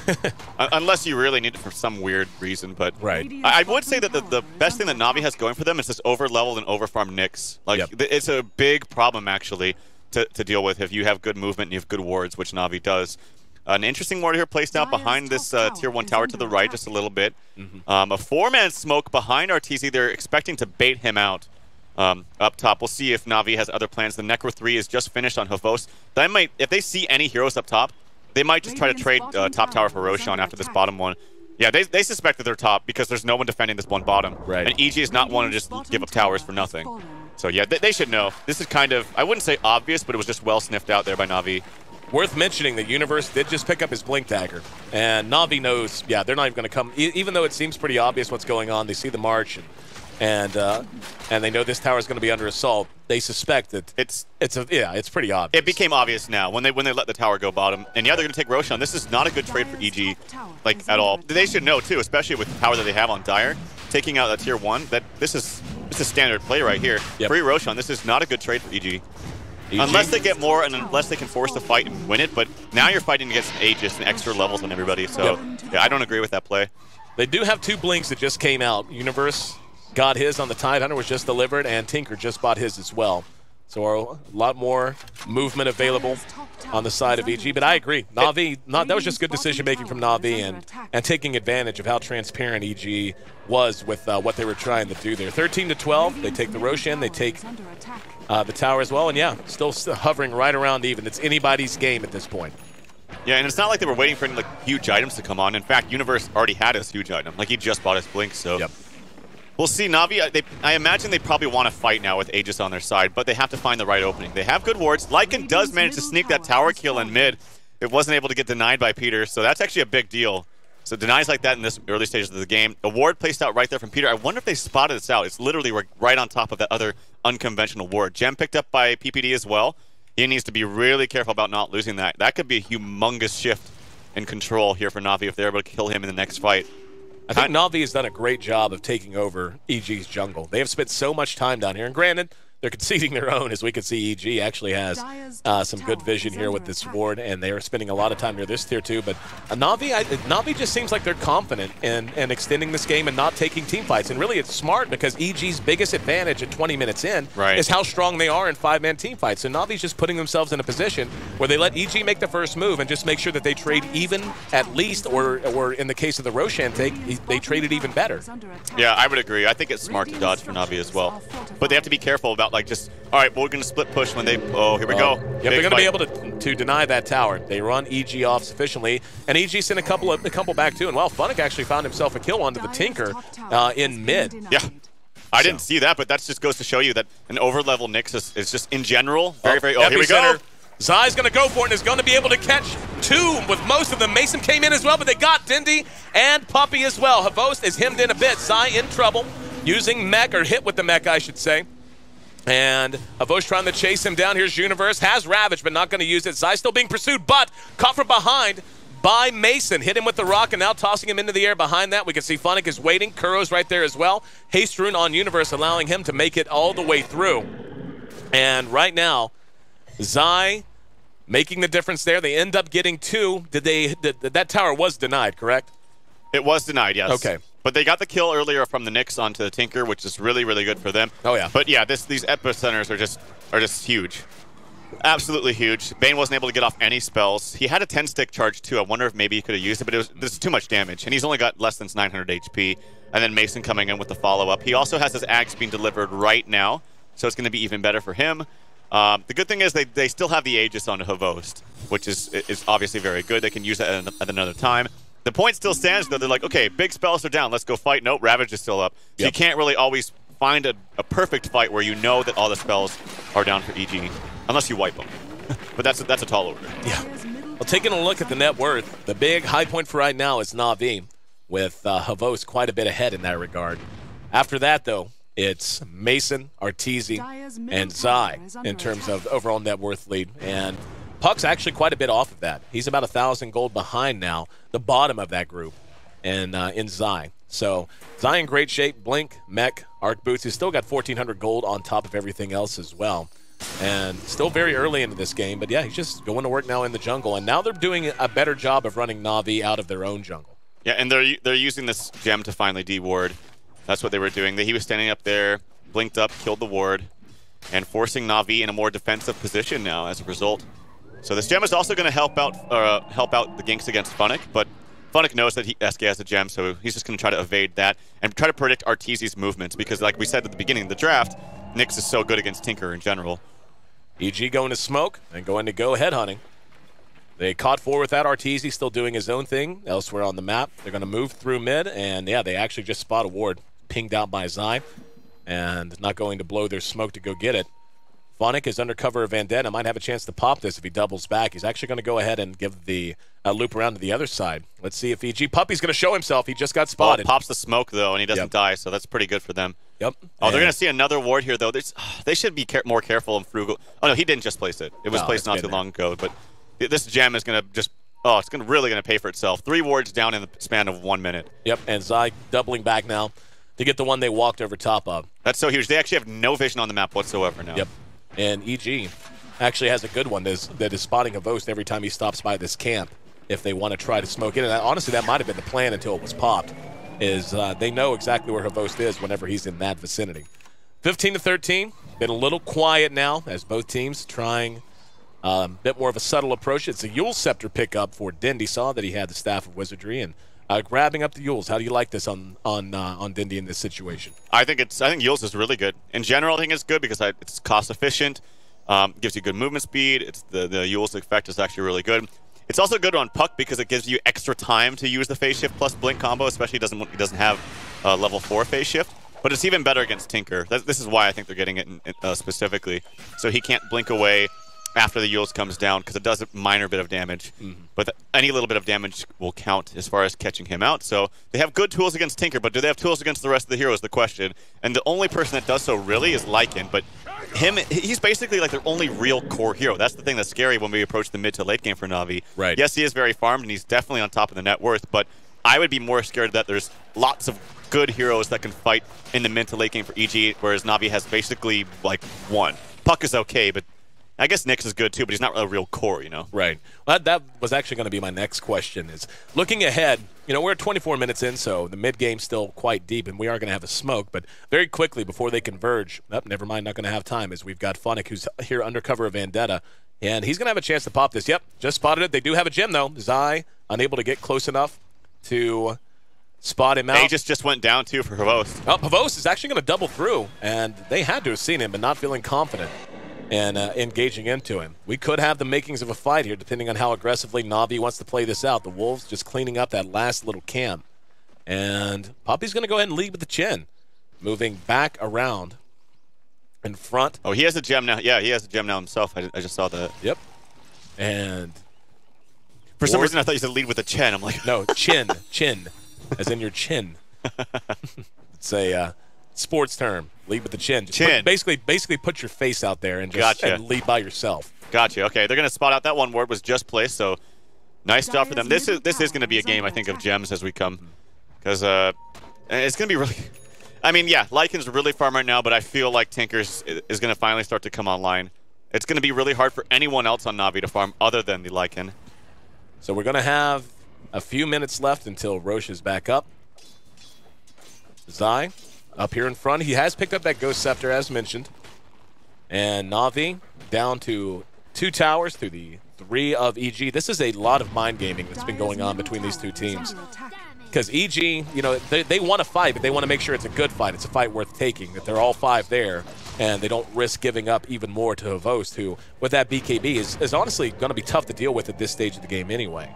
Unless you really need it for some weird reason, but right. I would say that the best thing that Na'Vi has going for them is this over-leveled and over-farmed Nyx. Like, it's a big problem, actually, to deal with if you have good movement and you have good wards, which Na'Vi does. An interesting ward here placed out behind this tier 1 tower to the right just a little bit. A 4-man smoke behind Arteezy. They're expecting to bait him out. Up top. We'll see if Na'Vi has other plans. The Necro 3 is just finished on Havos. They might, if they see any heroes up top, they might just try to trade top tower for Roshan after this bottom one. Yeah, they suspect that they're top because there's no one defending this one bottom. Right. And EG is not one to just give up towers for nothing. So yeah, they should know. This is kind of, I wouldn't say obvious, but it was just well sniffed out there by Na'Vi. Worth mentioning that Universe did just pick up his Blink Dagger. And Na'Vi knows, yeah, they're not even going to come, even though it seems pretty obvious what's going on. They see the march and they know this tower is going to be under assault. They suspect that it's pretty obvious. It became obvious now when they let the tower go bottom. And yeah, they're going to take Roshan. This is not a good trade for EG, like at all. They should know too, especially with the power that they have on Dire, taking out that tier 1. That this is a standard play right here. Free Roshan. This is not a good trade for EG. Unless they get more and unless they can force the fight and win it. But now you're fighting against an Aegis and extra levels on everybody. So yeah, I don't agree with that play. They do have 2 blinks that just came out. Universe got his on the Tidehunter, was just delivered, and Tinker just bought his as well. So a lot more movement available on the side of EG. But I agree, Na'Vi, that was just good decision-making from Na'Vi and taking advantage of how transparent EG was with what they were trying to do there. 13-12, they take the Roshan, they take the tower as well, and yeah, still hovering right around even. It's anybody's game at this point. Yeah, and it's not like they were waiting for any like huge items to come on. In fact, Universe already had his huge item. Like, he just bought his Blink, so... We'll see. Na'Vi, I imagine they probably want to fight now with Aegis on their side, but they have to find the right opening. They have good wards. Lycan does manage to sneak that tower kill in mid. It wasn't able to get denied by Peter, so that's actually a big deal. So denies like that in this early stages of the game. A ward placed out right there from Peter. I wonder if they spotted this out. It's literally right on top of that other unconventional ward. Gem picked up by PPD as well. He needs to be really careful about not losing that. That could be a humongous shift in control here for Na'Vi if they're able to kill him in the next fight. I think Na'Vi has done a great job of taking over EG's jungle. They have spent so much time down here, and granted, they're conceding their own, as we can see EG actually has some good vision here with this ward, and they are spending a lot of time near this tier 2. But Na'Vi just seems like they're confident in extending this game and not taking team fights. And really, it's smart because EG's biggest advantage at 20 minutes in is how strong they are in 5-man team fights. So Na'Vi's just putting themselves in a position where they let EG make the first move and just make sure that they trade even at least, or in the case of the Roshan take, they trade it even better. Yeah, I would agree. I think it's smart to dodge for Na'Vi as well. But they have to be careful about, like, just, all right, we're going to split push when they, oh, here we go. Yeah, they're going to be able to deny that tower. They run EG off sufficiently, and EG sent a couple back too, and well, Phonic actually found himself a kill onto the Tinker in mid. Yeah. I didn't see that, but that just goes to show you that an over-level Nyx is just, in general, very, oh, here we go. Zai's going to go for it and is going to be able to catch 2 with most of them. Mason came in as well, but they got Dindy and Puppy as well. Havos is hemmed in a bit. Zai in trouble. using mech, or hit with the mech, I should say. And Havosh trying to chase him down. Here's Universe. Has Ravage, but not going to use it. Zai still being pursued, but caught from behind by Mason. Hit him with the rock, and now tossing him into the air. Behind that, we can see Funnick is waiting. Kuro's right there as well. Haste Rune on Universe, allowing him to make it all the way through. And right now, Zai making the difference there. They end up getting 2. That tower was denied, correct? It was denied, yes. Okay. But they got the kill earlier from the Nyx onto the Tinker, which is really, really good for them. Oh, yeah. But yeah, these epicenters are just huge. Absolutely huge. Bane wasn't able to get off any spells. He had a 10-stick charge, too. I wonder if maybe he could have used it, but this is too much damage. And he's only got less than 900 HP. And then Mason coming in with the follow-up. He also has his Axe being delivered right now, so it's going to be even better for him. The good thing is they still have the Aegis on Havost, which is obviously very good. They can use it at another time. The point still stands, though. They're like, okay, big spells are down. Let's go fight. Nope, Ravage is still up. So you can't really always find a perfect fight where you know that all the spells are down for EG, unless you wipe them. But that's a tall order. Yeah. Well, taking a look at the net worth, the big high point for right now is Na'Vi, with Havost quite a bit ahead in that regard. After that, though, it's Mason, Arteezy, and Zai in terms of overall net worth lead. And Puck's actually quite a bit off of that. He's about 1,000 gold behind now, the bottom of that group, and in Zai. So Zai in great shape. Blink, Mech, Arc Boots. He's still got 1,400 gold on top of everything else as well. And still very early into this game. But yeah, he's just going to work now in the jungle. And now they're doing a better job of running Na'Vi out of their own jungle. Yeah, and they're using this gem to finally de-ward. That's what they were doing. He was standing up there, blinked up, killed the ward, and forcing Na'Vi in a more defensive position now as a result. So this gem is also going to help out the ganks against Funnick, but Funnick knows that SK has a gem, so he's just going to try to evade that and try to predict Arteezy's movements, because like we said at the beginning of the draft, Nyx is so good against Tinker in general. EG going to smoke and going to go head hunting. They caught 4 with that. Arteezy still doing his own thing elsewhere on the map. They're going to move through mid, and yeah, they actually just spot a ward pinged out by Zai, and not going to blow their smoke to go get it. Funnick is under cover of Vendetta. Might have a chance to pop this if he doubles back. He's actually going to go ahead and give the loop around to the other side. Let's see if EG Puppy's going to show himself. He just got spotted. Pops the smoke, though, and he doesn't die, so that's pretty good for them. Yep. Oh, they're going to see another ward here, though. They should be more careful and frugal. Oh, no, he didn't just place it. It was placed not too long ago, but this gem is going to just... Oh, it's really going to pay for itself. 3 wards down in the span of 1 minute. Yep, and Zai doubling back now to get the one they walked over top of. That's so huge. They actually have no vision on the map whatsoever now. Yep. And EG actually has a good one that is spotting a Vost every time he stops by this camp if they want to try to smoke in. And honestly, that might have been the plan until it was popped, is they know exactly where Havost is whenever he's in that vicinity. 15-13. Been a little quiet now as both teams trying a bit more of a subtle approach. It's a Yule Scepter pickup for Dindy. Saw that he had the Staff of Wizardry and grabbing up the Yules. How do you like this on Dindy in this situation? I think Yules is really good. In general, I think it's good because it's cost efficient, gives you good movement speed. The Yules effect is actually really good. It's also good on Puck because it gives you extra time to use the phase shift plus blink combo, especially he doesn't have level 4 phase shift. But it's even better against Tinker. This is why I think they're getting it specifically. So he can't blink away after the Yules comes down, because it does a minor bit of damage. But any little bit of damage will count as far as catching him out. So they have good tools against Tinker, but do they have tools against the rest of the heroes, the question. And the only person that does so really is Lycan, but he's basically like their only real core hero. That's the thing that's scary when we approach the mid to late game for Na'Vi. Right. Yes, he is very farmed, and he's definitely on top of the net worth, but I would be more scared that there's lots of good heroes that can fight in the mid to late game for EG, whereas Na'Vi has basically like one. Puck is okay, but I guess Nyx is good too, but he's not a real core, you know? Right. Well, that was actually going to be my next question, is looking ahead, we're 24 minutes in, so the mid-game's still quite deep, and we are going to have a smoke, but very quickly before they converge, never mind, not going to have time, as we've got Funnick, who's here under cover of Vendetta, and he's going to have a chance to pop this. Yep, just spotted it. They do have a gem, though. Zai, unable to get close enough to spot him out. Aegis just went down, too, for Havost. Oh, Havost is actually going to double through, and they had to have seen him, but not feeling confident and engaging into him. We could have the makings of a fight here, depending on how aggressively Na'Vi wants to play this out. The Wolves just cleaning up that last little camp. And Poppy's going to go ahead and lead with the chin, moving back around in front. Oh, he has a gem now. Yeah, he has a gem now himself. I just saw that. Yep. And for some reason, I thought you said lead with a chin. I'm like, no, chin, as in your chin. It's sports term. Lead with the chin. Just Chin. Basically put your face out there and just Gotcha. and lead by yourself. Gotcha. Okay, they're going to spot out that one ward was just placed, so nice job for them. This is going to be a game, I think, of gems as we come. Because it's going to be really... I mean, yeah, Lycan's really farm right now, but I feel like Tinker's is going to finally start to come online. It's going to be really hard for anyone else on Na'Vi to farm other than the Lycan. So we're going to have a few minutes left until Roche is back up. Zai up here in front. He has picked up that Ghost Scepter, as mentioned. And Na'Vi down to 2 towers through the 3 of EG. This is a lot of mind gaming that's been going on between these two teams. Because EG, you know, they want to fight, but they want to make sure it's a good fight. It's a fight worth taking, that they're all 5 there, and they don't risk giving up even more to Havost, who, with that BKB, is honestly going to be tough to deal with at this stage of the game anyway.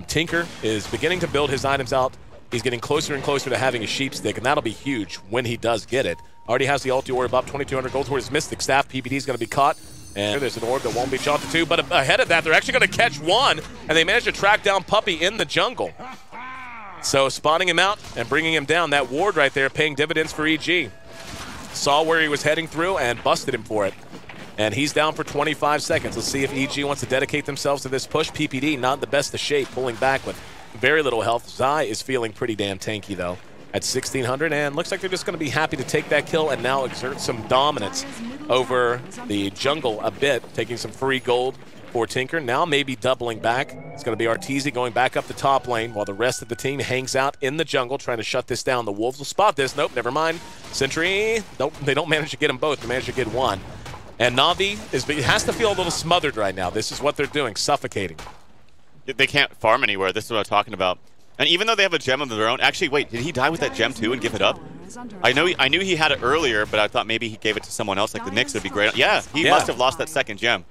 Tinker is beginning to build his items out. He's getting closer and closer to having a sheep stick, and that'll be huge when he does get it. Already has the ulti orb up, 2,200 gold towards his Mystic Staff. PPD is going to be caught. And there's an orb that won't be shot to 2, but ahead of that, they're actually going to catch 1, and they managed to track down Puppy in the jungle. So spawning him out and bringing him down, that ward right there paying dividends for EG. Saw where he was heading through and busted him for it. And he's down for 25 seconds. Let's see if EG wants to dedicate themselves to this push. PPD not in the best of shape, pulling back with very little health. Zai is feeling pretty damn tanky though at 1,600, and looks like they're just going to be happy to take that kill and now exert some dominance over the jungle a bit, taking some free gold for Tinker. Now maybe doubling back. It's going to be Arteezy going back up the top lane while the rest of the team hangs out in the jungle trying to shut this down. The Wolves will spot this. Nope, never mind. Sentry, nope, they don't manage to get them both. They manage to get 1. And Na'Vi has to feel a little smothered right now. This is what they're doing, suffocating. They can't farm anywhere. This is what I'm talking about. And even though they have a gem of their own, actually, wait, did he die with that gem too and give it up? I knew he had it earlier, but I thought maybe he gave it to someone else, like the Knicks would be great. Yeah, he must have lost that second gem.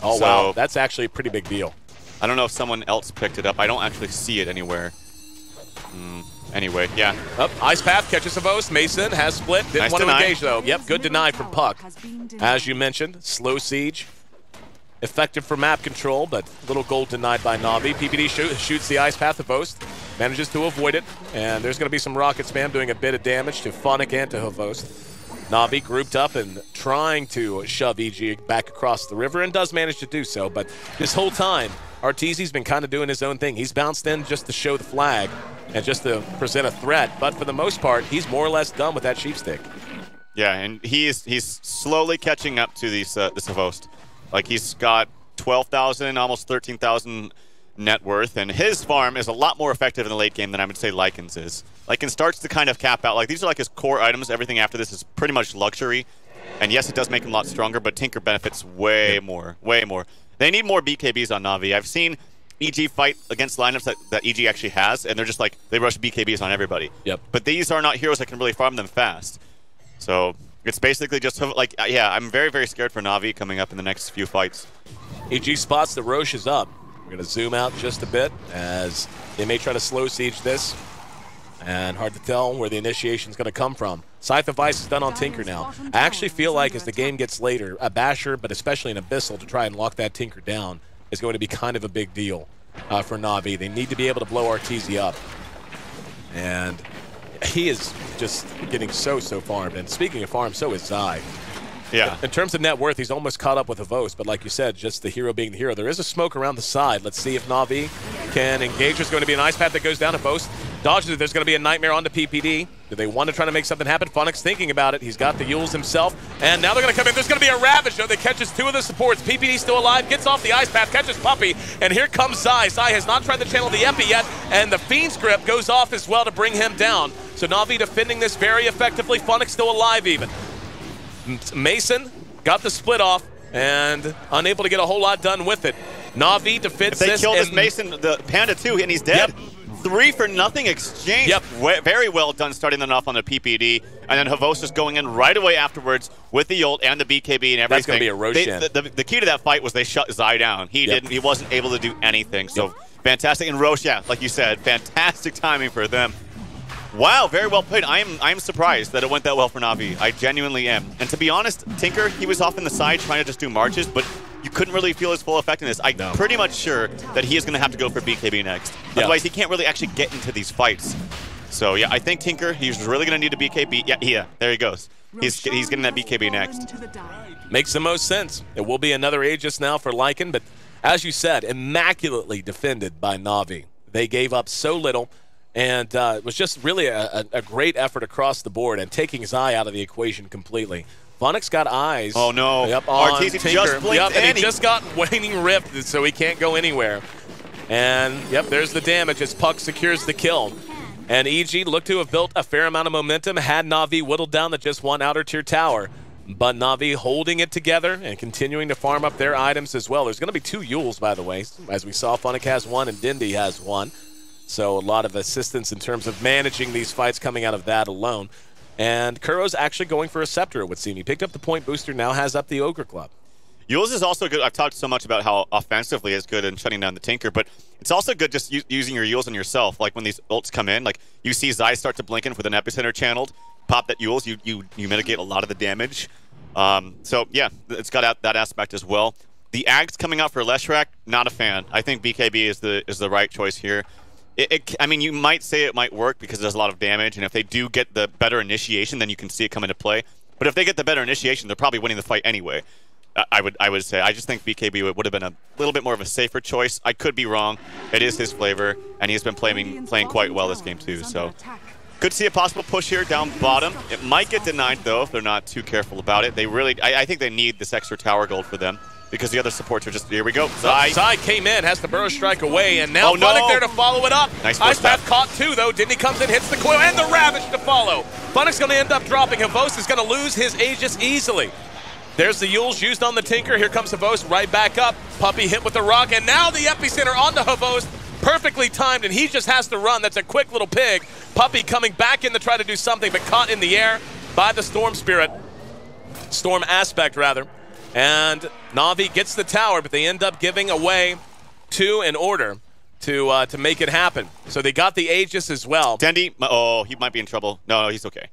Oh, so, wow. That's actually a pretty big deal. I don't know if someone else picked it up. I don't actually see it anywhere. Anyway, yeah. Ice Path catches Havost. Mason has split. Didn't want to engage, though. Yep, good deny from Puck. As you mentioned, slow siege. Effective for map control, but little gold denied by Na'Vi. PPD shoots the Ice Path Havost. Manages to avoid it. And there's going to be some rocket spam doing a bit of damage to Phonic and to Havost. Na'Vi grouped up and trying to shove EG back across the river and does manage to do so. But this whole time, Arteezy's been kind of doing his own thing. He's bounced in just to show the flag and just to present a threat. But for the most part, he's more or less done with that sheep stick. Yeah, and he's slowly catching up to this Havost. Like, he's got 12,000, almost 13,000 net worth, and his farm is a lot more effective in the late game than I would say Lycan's is. Lycan starts to kind of cap out. Like, these are like his core items. Everything after this is pretty much luxury. And yes, it does make him a lot stronger, but Tinker benefits way more, way more. They need more BKBs on Na'Vi. I've seen EG fight against lineups that EG actually has, and they're just like, they rush BKBs on everybody. Yep. But these are not heroes that can really farm them fast. So it's basically just like, yeah, I'm very, very scared for Na'Vi coming up in the next few fights. EG spots that Roche is up. We're going to zoom out just a bit as they may try to slow siege this. And hard to tell where the initiation is going to come from. Scythe of Ice is done on Tinker now. I actually feel like as the game gets later, a Basher, but especially an Abyssal to try and lock that Tinker down is going to be kind of a big deal for Na'Vi. They need to be able to blow Arteezy up. And he is just getting so farmed. And speaking of farm, so is Zai. Yeah. In terms of net worth, he's almost caught up with Havost, but like you said, just the hero being the hero. There is a smoke around the side. Let's see if Na'Vi can engage. There's going to be an Ice Path that goes down. Havost dodges it. There's going to be a Nightmare onto PPD. Do they want to try to make something happen? Phonic's thinking about it. He's got the Yules himself, and now they're going to come in. There's going to be a Ravage, though, that catches 2 of the supports. PPD still alive, gets off the Ice Path, catches Puppy, and here comes Zai. Zai has not tried to channel the Epi yet, and the Fiend's Grip goes off as well to bring him down. So Na'Vi defending this very effectively. Phonic's still alive even. Mason got the split off and unable to get a whole lot done with it. Na'Vi defends this. If they kill this Mason, the Panda too, and he's dead. Yep. 3-for-0 exchange. Yep. Very well done starting them off on the PPD. And then Havost is going in right away afterwards with the ult and the BKB and everything. That's going to be a Roshan. The key to that fight was they shut Zai down. He wasn't able to do anything. So fantastic. And Roche, yeah, like you said, fantastic timing for them. Wow, very well played. I'm surprised that it went that well for Na'Vi. I genuinely am. And to be honest, Tinker, he was off in the side trying to just do marches, but you couldn't really feel his full effectiveness. I'm pretty much sure that he is going to have to go for BKB next. Otherwise, he can't really actually get into these fights. So yeah, I think Tinker, he's really going to need a BKB. Yeah, there he goes. He's getting that BKB next. Makes the most sense. It will be another Aegis now for Lycan, but as you said, immaculately defended by Na'Vi. They gave up so little, and it was just really a great effort across the board and taking Zai out of the equation completely. Funix got eyes. Oh no! Yep, on RTZ Tinker. just blinked, yep, and he just got Waning Rift, so he can't go anywhere. And yep, there's the damage as Puck secures the kill. And EG looked to have built a fair amount of momentum, had Na'Vi whittled down the just one outer tier tower. But Na'Vi holding it together and continuing to farm up their items as well. There's going to be 2 Yules, by the way. As we saw, Funnick has 1 and Dindy has 1. So a lot of assistance in terms of managing these fights coming out of that alone. And Kuro's actually going for a Scepter, it would seem. He picked up the point booster, now has up the Ogre Club. Yules is also good. I've talked so much about how offensively is good in shutting down the Tinker, but it's also good just using your Yules on yourself. Like when these ults come in, like you see Zai start to blink in with an Epicenter channeled, pop that Yules, you mitigate a lot of the damage. So yeah, it's got that aspect as well. The Ags coming out for Leshrac, not a fan. I think BKB is the right choice here. I mean, you might say it might work because it does a lot of damage, and if they do get the better initiation, then you can see it come into play. But if they get the better initiation, they're probably winning the fight anyway. I would say. I just think BKB would have been a little bit more of a safer choice. I could be wrong. It is his flavor, and he's been playing quite well this game too. So could see a possible push here down bottom. It might get denied though if they're not too careful about it. They really, I think they need this extra tower gold for them because the other supports are just, here we go. Zai came in, has the Burrow Strike away, and now Funnick there to follow it up. Nice Ice Path caught 2 though. Dindy comes in, hits the coil, and the Ravage to follow. Funnick's going to end up dropping. Havos is going to lose his Aegis easily. There's the Yules used on the Tinker. Here comes Havos right back up. Puppey hit with the rock, and now the Epicenter onto Havos. Perfectly timed, and he just has to run. That's a quick little pig. Puppey coming back in to try to do something, but caught in the air by the Storm Spirit. Storm Aspect, rather. And Na'Vi gets the tower, but they end up giving away 2 in order to make it happen. So they got the Aegis as well. Dendy, oh, he might be in trouble. No, he's okay.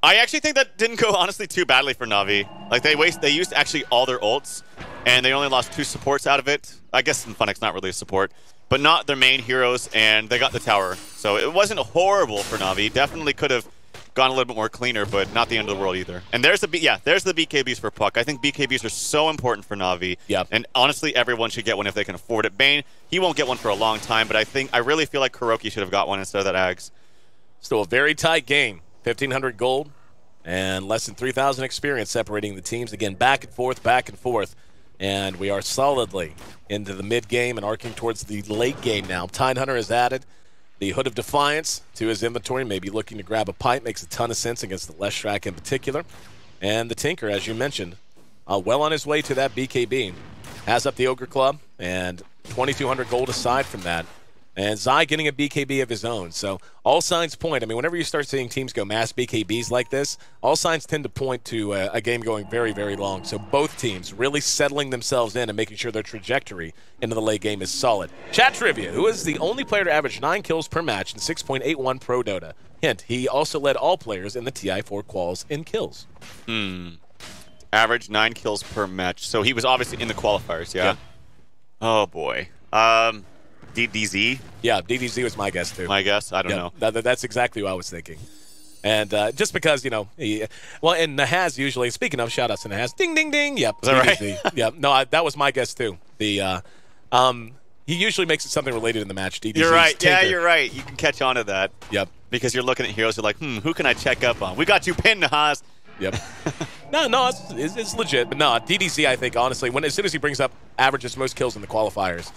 I actually think that didn't go, honestly, too badly for Na'Vi. Like, they used actually all their ults, and they only lost 2 supports out of it. I guess Funnick's not really a support, but not their main heroes, and they got the tower. So it wasn't horrible for Na'Vi. Definitely could have gone a little bit more cleaner, but not the end of the world either. And there's the BKBs for Puck. I think BKBs are so important for Na'Vi. Yep. And honestly, everyone should get one if they can afford it. Bane, he won't get one for a long time, but I really feel like Kuroki should have got one instead of that Ags. Still a very tight game. 1,500 gold and less than 3,000 experience separating the teams. Again, back and forth, back and forth. And we are solidly into the mid-game and arcing towards the late game now. Tidehunter has added the Hood of Defiance to his inventory, maybe looking to grab a pipe. Makes a ton of sense against the Leshrac in particular. And the Tinker, as you mentioned, well on his way to that BKB. Has up the Ogre Club and 2,200 gold aside from that. And Zai getting a BKB of his own. So all signs point, I mean, whenever you start seeing teams go mass BKBs like this, all signs tend to point to a game going very, very long. So both teams really settling themselves in and making sure their trajectory into the late game is solid. Chat trivia, who is the only player to average 9 kills per match in 6.81 Pro Dota? Hint, he also led all players in the TI4 quals in kills. Average 9 kills per match. So he was obviously in the qualifiers, yeah? Oh, boy. DDZ? Yeah, DDZ was my guess, too. My guess? I don't know. That's exactly what I was thinking. And just because, you know, and Nahaz usually, speaking of, shout-outs to Nahaz, ding, ding, ding, yep. Is that DDZ. Right? Yep. No, that was my guess, too. He usually makes it something related in the match. DDZ's you're right. Tinker. Yeah, you're right. You can catch on to that. Yep. Because you're looking at heroes, you're like, who can I check up on? We got you pinned, Nahaz. Yep. No, it's legit. But no, DDZ, I think, honestly, as soon as he brings up averages most kills in the qualifiers,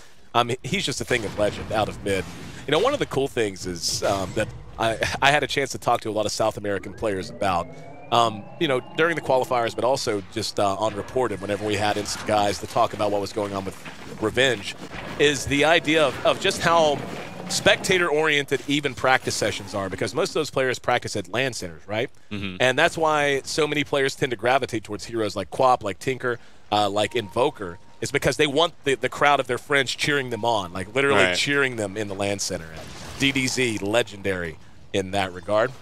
he's just a thing of legend out of mid. You know, one of the cool things is that I had a chance to talk to a lot of South American players about, you know, during the qualifiers, but also just on Reported whenever we had instant guys to talk about what was going on with Revenge, is the idea of just how spectator-oriented even practice sessions are, because most of those players practice at LAN centers, right? And that's why so many players tend to gravitate towards heroes like Quap, like Tinker, like Invoker, is because they want the crowd of their friends cheering them on, like literally cheering them in the LAN center. And DDZ, legendary in that regard.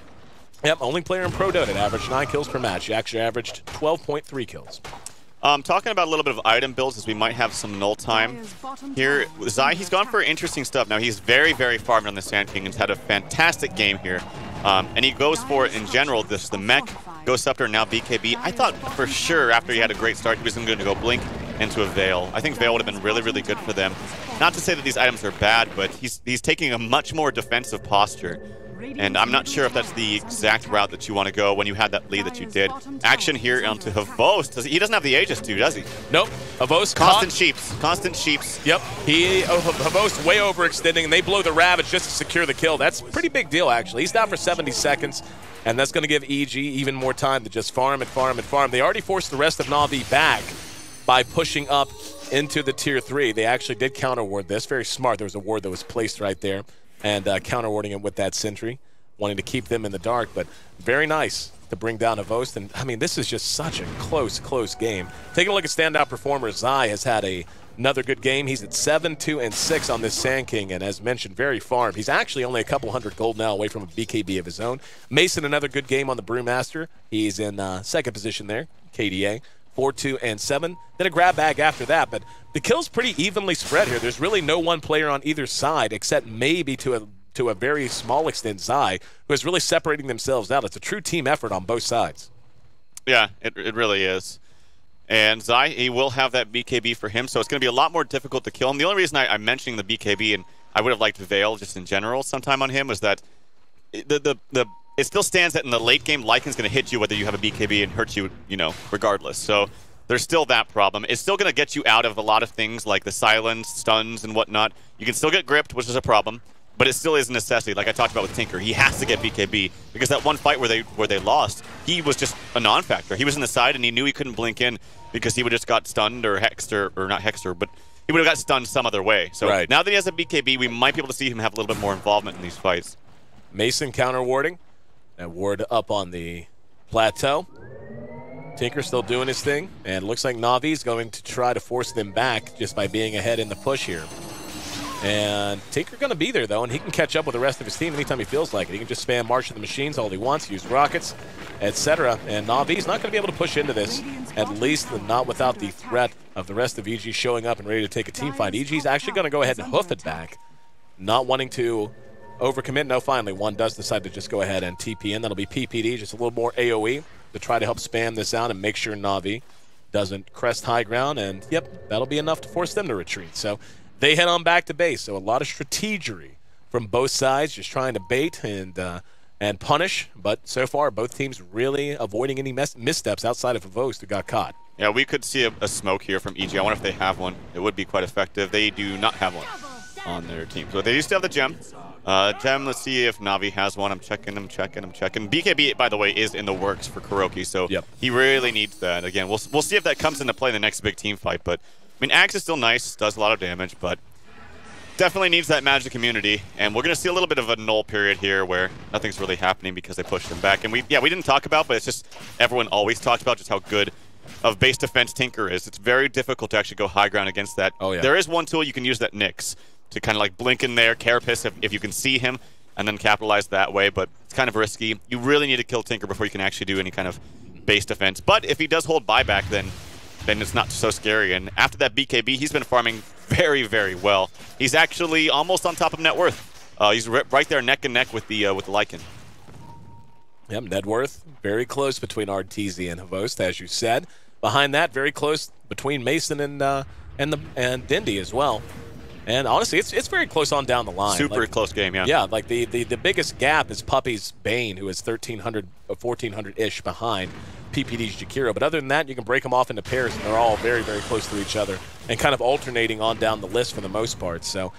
Yep, only player in Pro Dota averaged 9 kills per match. He actually averaged 12.3 kills. Talking about a little bit of item builds, as we might have some null time here. Zai, he's gone for interesting stuff. Now, he's very, very farmed on the Sand King and has had a fantastic game here. And he goes for, in general, the mech, Ghost Scepter, and now BKB. I thought for sure after he had a great start, he was going to go Blink into a Veil. I think Veil would have been really, really good for them. Not to say that these items are bad, but he's taking a much more defensive posture. And I'm not sure if that's the exact route that you want to go when you had that lead that you did. Action here onto Havost. He doesn't have the Aegis too, does he? Nope. Havost Constant sheeps. Constant sheeps. Yep. Havost way overextending, and they blow the Ravage just to secure the kill. That's a pretty big deal, actually. He's down for 70 seconds, and that's going to give EG even more time to just farm and farm and farm. They already forced the rest of Na'Vi back by pushing up into the Tier 3. They actually did counter-ward this. Very smart. There was a ward that was placed right there, and counter-warding it with that sentry, wanting to keep them in the dark, but very nice to bring down Havost. And, I mean, this is just such a close game. Taking a look at standout performers, Zai has had another good game. He's at 7, 2, and 6 on this Sand King, and as mentioned, very farmed. He's actually only a couple hundred gold now away from a BKB of his own. Mason, another good game on the Brewmaster. He's in second position there, KDA. 4, 2, and 7. Then a grab bag after that, but the kill's pretty evenly spread here. There's really no one player on either side, except maybe to a very small extent Zai, who is really separating themselves out. It's a true team effort on both sides. Yeah, it really is. And Zai, he will have that BKB for him, so it's going to be a lot more difficult to kill him. The only reason I'm mentioning the BKB, and I would have liked Veil just in general sometime on him, was that it still stands that in the late game, Lycan's going to hit you whether you have a BKB and hurt you, regardless. So there's still that problem. It's still going to get you out of a lot of things like the silence, stuns, and whatnot. You can still get gripped, which is a problem, but it still is a necessity. Like I talked about with Tinker, he has to get BKB because that one fight where they lost, he was just a non-factor. He was in the side and he knew he couldn't blink in because he would just got stunned or hexed or not hexed, but he would have got stunned some other way. So now that he has a BKB, we might be able to see him have a little bit more involvement in these fights. Mason counter-warding. That ward up on the plateau. Tinker still doing his thing, and looks like Na'Vi's going to try to force them back just by being ahead in the push here. And Tinker going to be there, though, and he can catch up with the rest of his team anytime he feels like it. He can just spam March of the Machines all he wants, use rockets, etc. And Na'Vi's not going to be able to push into this, at least not without the threat of the rest of EG showing up and ready to take a team fight. EG's actually going to go ahead and hoof it back, not wanting to overcommit. No, finally, one does decide to just go ahead and TP in. That'll be PPD, just a little more AoE to try to help spam this out and make sure Na'Vi doesn't crest high ground. And, yep, that'll be enough to force them to retreat. So they head on back to base. So a lot of strategery from both sides, just trying to bait and punish. But so far, both teams really avoiding any missteps outside of Havost who got caught. Yeah, we could see a smoke here from EG. I wonder if they have one. It would be quite effective. They do not have one on their team. So they used to have the gem. Let's see if Na'Vi has one. I'm checking. BKB, by the way, is in the works for Kuroki, so he really needs that. Again, we'll see if that comes into play in the next big team fight. But, I mean, Axe is still nice, does a lot of damage, but definitely needs that magic immunity. And we're going to see a little bit of a null period here where nothing's really happening because they pushed him back. And we didn't talk about, but it's just everyone always talks about just how good of base defense Tinker is. It's very difficult to actually go high ground against that. Oh, yeah. There is one tool you can use, that Nyx, to kind of like blink in there, Carapace if you can see him, and then capitalize that way, but it's kind of risky. You really need to kill Tinker before you can actually do any kind of base defense. But if he does hold buyback, then it's not so scary. And after that BKB, he's been farming very, very well. He's actually almost on top of net worth. He's right there neck and neck with the Lycan. Yep, net worth very close between RTZ and Havost, as you said. Behind that, very close between Mason and Dindy as well. And honestly, it's very close on down the line. Super close game, yeah. Yeah, like the biggest gap is Puppy's Bane, who is 1,300, 1,400-ish behind PPD's Jakiro. But other than that, you can break them off into pairs, and they're all very, very close to each other and kind of alternating on down the list for the most part. So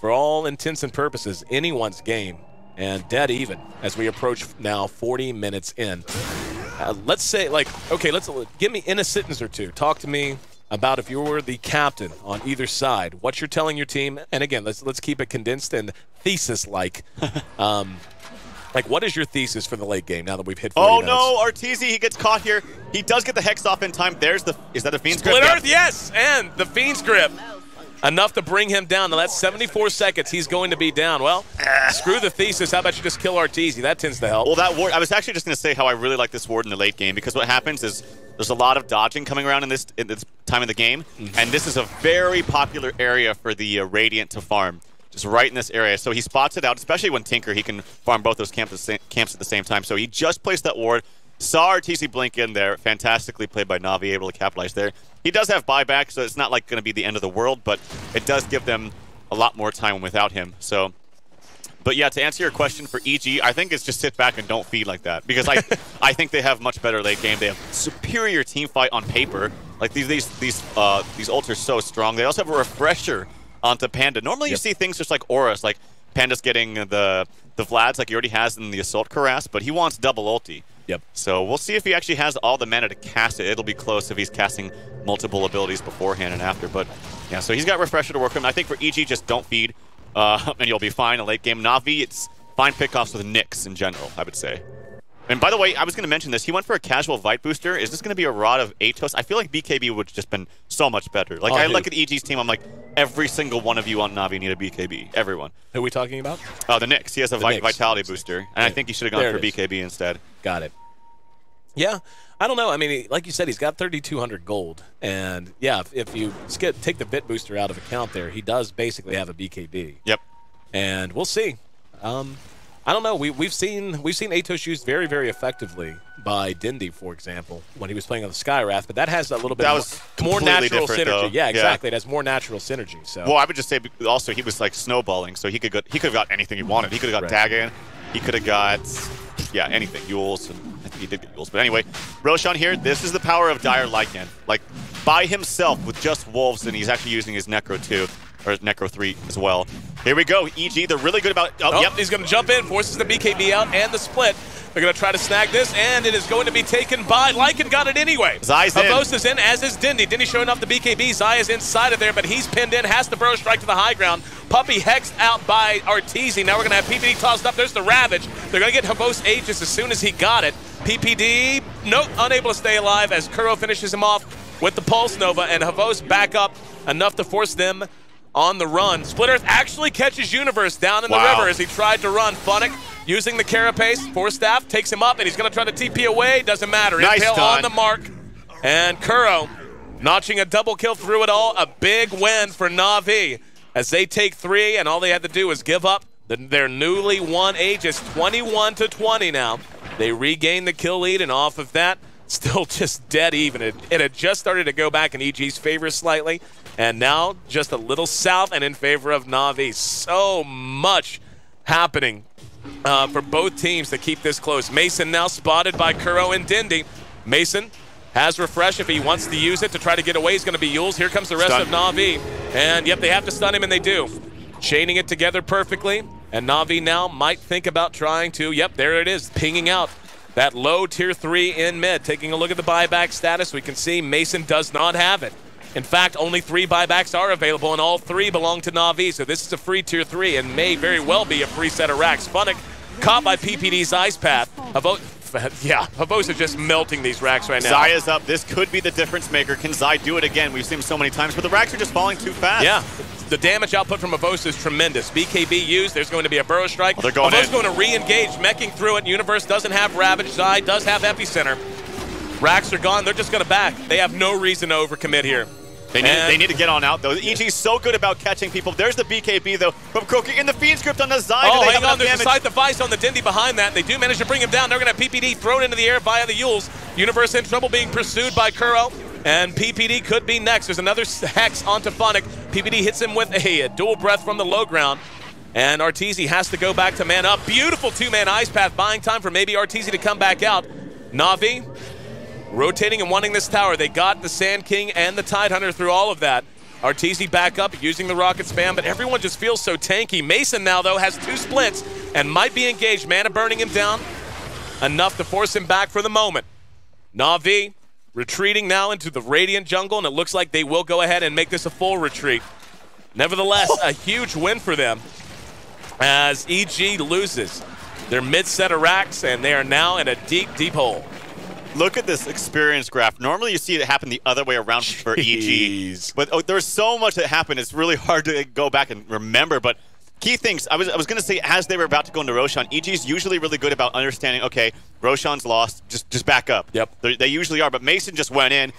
for all intents and purposes, anyone's game, and dead even as we approach now 40 minutes in. Let's say, okay, give me in a sentence or two. Talk to me about if you were the captain on either side, what you're telling your team. And again, let's keep it condensed and thesis-like. What is your thesis for the late game now that we've hit 40 minutes? No, Arteezy, he gets caught here. He does get the Hex off in time. Is that a Fiend's Grip? Split Earth, yes, and the Fiend's Grip. enough to bring him down. Now, that's 74 seconds. He's going to be down. Well, screw the thesis. How about you just kill Arteezy? That tends to help. Well, that ward, I was actually just going to say how I really like this ward in the late game, because what happens is there's a lot of dodging coming around in this time of the game, and this is a very popular area for the Radiant to farm, just right in this area. So he spots it out, especially when Tinker, he can farm both those camps at the same time. So he just placed that ward, saw Arteezy blink in there, fantastically played by Na'Vi, able to capitalize there. He does have buyback, so it's not like going to be the end of the world, but it does give them a lot more time without him. So, but yeah, to answer your question for EG, I think it's just sit back and don't feed like that, because I think they have much better late game. They have superior team fight on paper. Like these ults are so strong. They also have a refresher onto Panda. Normally you see things just like auras, like Panda's getting the Vlads like he already has in the Assault Cuirass, but he wants double ulti. Yep. So we'll see if he actually has all the mana to cast it. It'll be close if he's casting multiple abilities beforehand and after. But yeah, so he's got Refresher to work with. I think for EG, just don't feed, and you'll be fine in late game. Na'Vi, it's fine pickoffs with Nyx in general, I would say. And by the way, I was going to mention this. He went for a casual Vite booster. Is this going to be a Rod of Atos? I feel like BKB would have just been so much better. Like, I look at EG's team, I'm like, every single one of you on Na'Vi need a BKB. Everyone. Who are we talking about? Oh, the Nyx. He has a Vitality booster. And I think he should have gone for BKB instead. Got it. Yeah, I don't know. I mean, like you said, he's got 3,200 gold. And, yeah, if you take the Vit booster out of account there, he does basically have a BKB. Yep. And we'll see. I don't know. We've seen Atos used very, very effectively by Dindy, for example, when he was playing on the Skywrath. But that has a little bit more natural synergy. Though. Yeah, exactly. It has more natural synergy. So. Well, I would just say also he was like snowballing, so he could have got anything he wanted. He could have got Dagon. He could have got anything. Yules. And I think he did get Yules. But anyway, Roshan here. This is the power of Dire Lycan. Like by himself with just wolves, and he's actually using his Necro too. Or Necro 3 as well. Here we go. EG, they're really good about... Oh, yep, he's going to jump in, forces the BKB out and the split. They're going to try to snag this, and it is going to be taken by... Lycan got it anyway. Zai's in. Havos is in, as is Dindy. Dindy showing off the BKB. Zai is inside of there, but he's pinned in, has the Burrow Strike to the high ground. Puppey hexed out by Arteezy. Now we're going to have PPD tossed up. There's the Ravage. They're going to get Havos Aegis as soon as he got it. PPD, nope, unable to stay alive as Kuro finishes him off with the Pulse Nova, and Havos back up enough to force them on the run. Split Earth actually catches Universe down in the river as he tried to run. Funnick using the Carapace. Force Staff takes him up, and he's going to try to TP away. Doesn't matter. Nice Impale on the mark. And Kuro notching a double kill through it all. A big win for Na'Vi as they take 3, and all they had to do was give up their newly won Aegis. 21-20 now. They regain the kill lead, and off of that, still just dead even. It had just started to go back in EG's favor slightly, and now just a little south and in favor of Na'Vi. So much happening for both teams to keep this close. Mason now spotted by Kuro and Dindy. Mason has Refresh if he wants to use it to try to get away. He's going to be Yules. Here comes the rest of Na'Vi. And, yep, they have to stun him, and they do. Chaining it together perfectly, and Na'Vi now might think about trying to, yep, there it is, pinging out that low tier 3 in mid. Taking a look at the buyback status, we can see Mason does not have it. In fact, only 3 buybacks are available, and all 3 belong to Na'Vi, so this is a free tier 3 and may very well be a free set of racks. Funnick caught by PPD's Ice Path. Havos is just melting these racks right now. Zai is up. This could be the difference maker. Can Zai do it again? We've seen him so many times, but the racks are just falling too fast. Yeah. The damage output from Havos is tremendous. BKB used. There's going to be a Burrow Strike. They're going Havos going to re-engage, meching through it. Universe doesn't have Ravage. Zai does have Epicenter. Racks are gone. They're just going to back. They have no reason to overcommit here. They need to get on out, though. EG's so good about catching people. There's the BKB, though, from Cookie in the Fiend Script on the Zai. Oh, hang on. There's a Scythe Device on the Dindy behind that. They do manage to bring him down. They're going to have PPD thrown into the air via the Yules. Universe in trouble being pursued by Kuro. And PPD could be next. There's another Hex onto Funnick. PPD hits him with a dual breath from the low ground. And Arteezy has to go back to man up. Beautiful 2-man Ice Path, buying time for maybe Arteezy to come back out. Na'Vi rotating and wanting this tower. They got the Sand King and the Tidehunter through all of that. Arteezy back up using the rocket spam, but everyone just feels so tanky. Mason now, though, has 2 splits and might be engaged. Mana burning him down enough to force him back for the moment. Na'Vi retreating now into the Radiant jungle, and it looks like they will go ahead and make this a full retreat. Nevertheless, a huge win for them as EG loses their mid set of racks, and they are now in a deep, deep hole. Look at this experience graph. Normally you see it happen the other way around for EG. But there's so much that happened. It's really hard to go back and remember. But key things, I was going to say, as they were about to go into Roshan, EG's usually really good about understanding, okay, Roshan's lost, just back up. Yep. They usually are, but Mason just went in.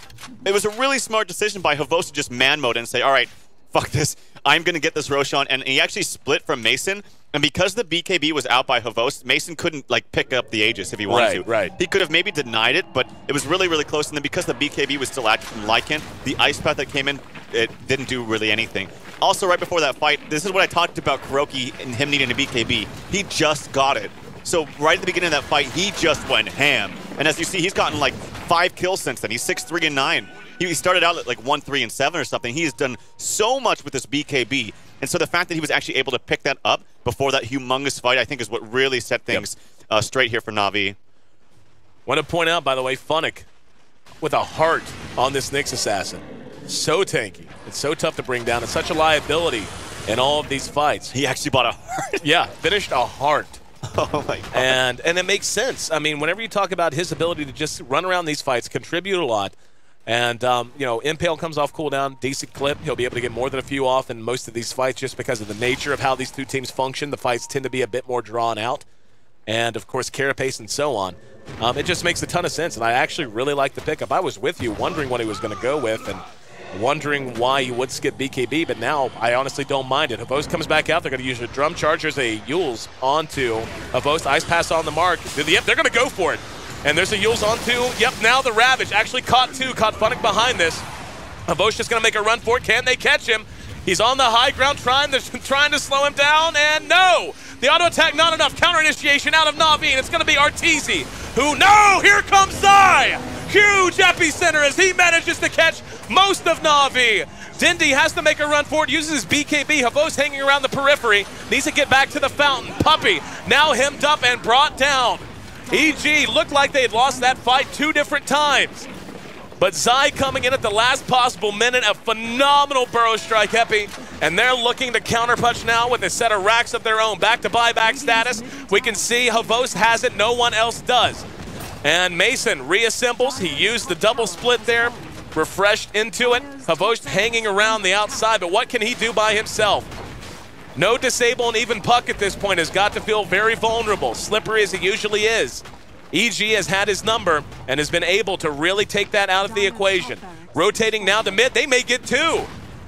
It was a really smart decision by Havos to just man mode and say, all right, fuck this, I'm going to get this Roshan. And he actually split from Mason. And because the BKB was out by Havos, Mason couldn't like pick up the Aegis if he wanted to. Right. He could have maybe denied it, but it was really, really close. And then because the BKB was still active from Lycan, the Ice Path that came in, it didn't do really anything. Also, right before that fight, this is what I talked about Kuroki and him needing a BKB. He just got it. So right at the beginning of that fight, he just went ham. And as you see, he's gotten like 5 kills since then. He's 6-3 and 9. He started out at like 1-3 and 7 or something. He has done so much with this BKB. And so the fact that he was actually able to pick that up before that humongous fight, I think, is what really set things straight here for Na'Vi. Want to point out, by the way, Funnick with a heart on this Nyx Assassin. So tanky. It's so tough to bring down. It's such a liability in all of these fights. He actually bought a heart. Yeah, finished a heart. Oh my God. And it makes sense. I mean, whenever you talk about his ability to just run around these fights, contribute a lot, and, you know, Impale comes off cooldown, decent clip. He'll be able to get more than a few off in most of these fights just because of the nature of how these two teams function. The fights tend to be a bit more drawn out. And, of course, Carapace and so on. It just makes a ton of sense, and I actually really like the pickup. I was with you wondering what he was going to go with and wondering why he would skip BKB, but now I honestly don't mind it. Havos comes back out. They're going to use a Drum Chargers, a Yules onto Havos. Ice Pass on the mark. Yep, they're going to go for it. And there's a Yules onto, yep, now the Ravage. Actually caught Funnick behind this. Havos just going to make a run for it. Can they catch him? He's on the high ground trying to slow him down, and no! The auto attack not enough. Counter initiation out of Na'Vi, and it's going to be Arteezy, who, no! Here comes Zai! Huge epicenter as he manages to catch most of Na'Vi. Dindy has to make a run for it, uses his BKB. Havos hanging around the periphery, needs to get back to the fountain. Puppey now hemmed up and brought down. EG looked like they had lost that fight 2 different times. But Zai coming in at the last possible minute, a phenomenal Burrow Strike Epi, and they're looking to counterpunch now with a set of racks of their own. Back to buyback status. We can see Havos has it, no one else does. And Mason reassembles. He used the double split there, refreshed into it. Havos hanging around the outside, but what can he do by himself? No disable, and even Puck at this point has got to feel very vulnerable, slippery as he usually is. EG has had his number and has been able to really take that out of the equation. Rotating now to mid, they may get 2.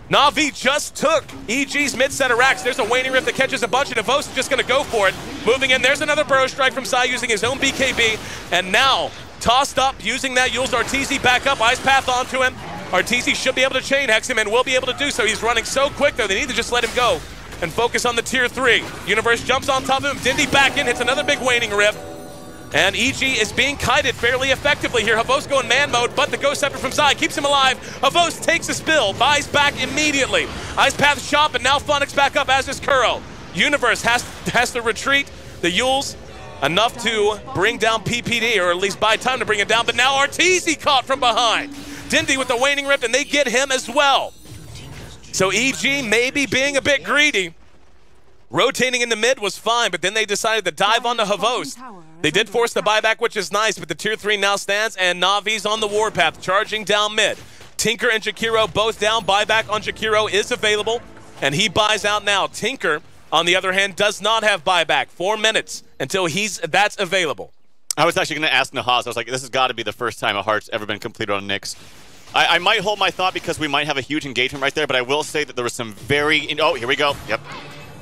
Na'Vi just took EG's mid set of racks. There's a Waning Rift that catches a bunch, and Havos is just going to go for it. Moving in, there's another Burrow Strike from Zai using his own BKB, and now tossed up, using that Yules Arteezy back up, Ice Path onto him. Arteezy should be able to chain hex him and will be able to do so. He's running so quick though, they need to just let him go and focus on the tier 3. Universe jumps on top of him, Dindy back in, hits another big Waning Rift. And EG is being kited fairly effectively here. Havos going man mode, but the Ghost Scepter from Zai keeps him alive. Havos takes a spill, buys back immediately. Ice Path shop, and now Funnick's back up, as is Kuro. Universe has to retreat. The Yules, enough to bring down PPD, or at least buy time to bring it down, but now Arteezy caught from behind. Dindy with the Waning Rift, and they get him as well. So EG maybe being a bit greedy. Rotating in the mid was fine, but then they decided to dive onto Havos. They did force the buyback, which is nice, but the tier 3 now stands, and Na'Vi's on the warpath, charging down mid. Tinker and Jakiro both down. Buyback on Jakiro is available, and he buys out now. Tinker, on the other hand, does not have buyback. 4 minutes until that's available. I was actually going to ask Nahaz. I was like, this has got to be the first time a Heart's ever been completed on Nyx. I might hold my thought because we might have a huge engagement right there, but I will say that there was some very... Oh, here we go. Yep.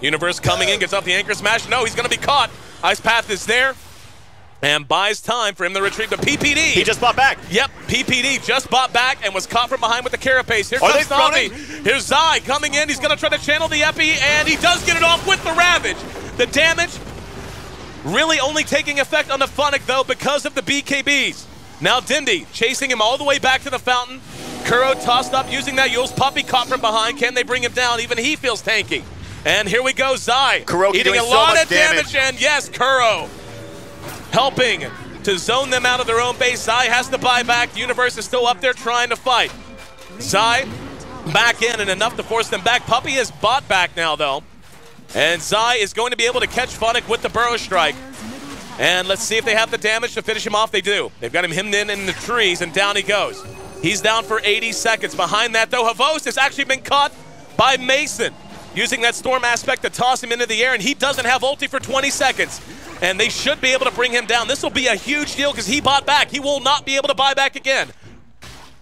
Universe coming in, gets off the anchor smash. No, he's going to be caught. Ice Path is there and buys time for him to retreat. But PPD... He just bought back. Yep, PPD just bought back and was caught from behind with the Carapace. Here comes Na'Vi. Here's Zai coming in. He's going to try to channel the Epi, and he does get it off with the Ravage. The damage really only taking effect on the Funnick, though, because of the BKBs. Now Dindy chasing him all the way back to the fountain. Kuro tossed up using that Yules. Puppey caught from behind. Can they bring him down? Even he feels tanky. And here we go, Zai eating a lot of damage, and yes, Kuro helping to zone them out of their own base. Zai has to buy back. The Universe is still up there trying to fight. Zai back in and enough to force them back. Puppey has bought back now, though. And Zai is going to be able to catch Funnick with the Burrow Strike. And let's see if they have the damage to finish him off. They do. They've got him hemmed in the trees, and down he goes. He's down for 80 seconds. Behind that, though, Havos has actually been caught by Mason, using that storm aspect to toss him into the air, and he doesn't have ulti for 20 seconds. And they should be able to bring him down. This will be a huge deal because he bought back. He will not be able to buy back again.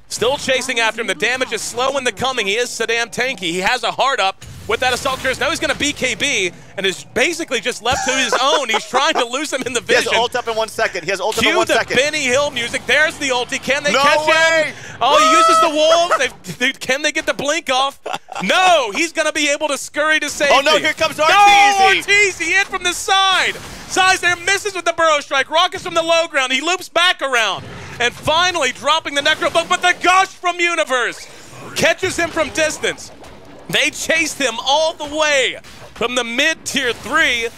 Still chasing after him. The damage is slow in the coming. He is Saddam tanky. He has a hard up with that Assault Cuirass. Now he's going to BKB and is basically just left to his own. He's trying to lose him in the vision. He has ult up in 1 second. He has ult up in 1 second. Cue the Benny Hill music. There's the ulti. Can they No catch way! him? Oh, he uses the wolves. Can they get the blink off? No, he's going to be able to scurry to safety. Oh no, here comes Arteezy. No, Arteezy in from the side. Size there, misses with the burrow strike. Rockets from the low ground. He loops back around. And finally dropping the Necro Bug, but the gush from Universe catches him from distance. They chased him all the way from the mid-tier 3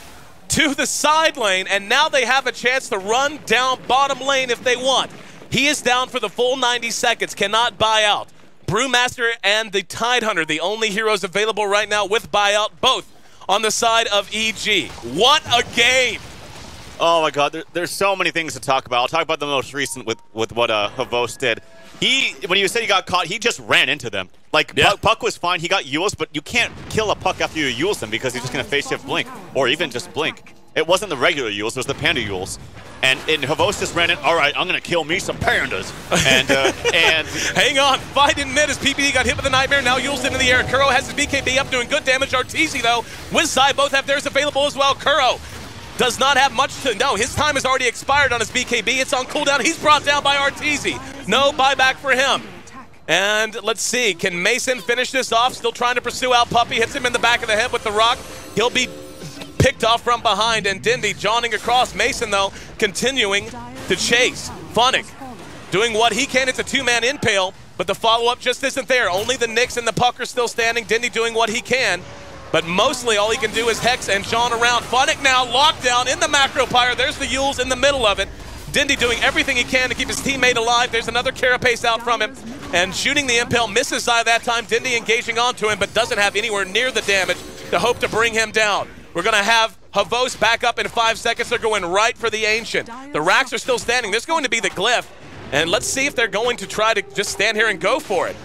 to the side lane, and now they have a chance to run down bottom lane if they want. He is down for the full 90 seconds, cannot buy out. Brewmaster and the Tidehunter, the only heroes available right now with buyout, both on the side of EG. What a game! Oh my God, there's so many things to talk about. I'll talk about the most recent with what Havos did. When you said he got caught, he just ran into them. Like, yeah. Puck was fine, he got Yules, but you can't kill a Puck after you Yules him because he's just going to face shift blink, or even just blink. It wasn't the regular Yules, it was the Panda Yules. And Havos just ran in, all right, I'm going to kill me some Pandas. And hang on, fight in mid as PPD got hit with a Nightmare, now Yules into the air. Kuro has his BKB up, doing good damage. Arteezy, though, with Zai, both have theirs available as well. Kuro does not have much to know. His time has already expired on his BKB. It's on cooldown. He's brought down by Arteezy. No buyback for him. And let's see, can Mason finish this off? Still trying to pursue out Puppey. Hits him in the back of the head with the rock. He'll be picked off from behind, and Dindy jawing across. Mason, though, continuing to chase. Funnick doing what he can. It's a two-man impale, but the follow-up just isn't there. Only the Nyx and the Puck are still standing. Dindy doing what he can. But mostly all he can do is Hex and John around. Funnick now locked down in the Macro Pyre. There's the Yules in the middle of it. Dindy doing everything he can to keep his teammate alive. There's another Carapace out from him. And shooting the Impale, misses Zai that time. Dindy engaging onto him, but doesn't have anywhere near the damage to hope to bring him down. We're going to have Havos back up in 5 seconds. They're going right for the Ancient. The racks are still standing. There's going to be the Glyph. And let's see if they're going to try to just stand here and go for it.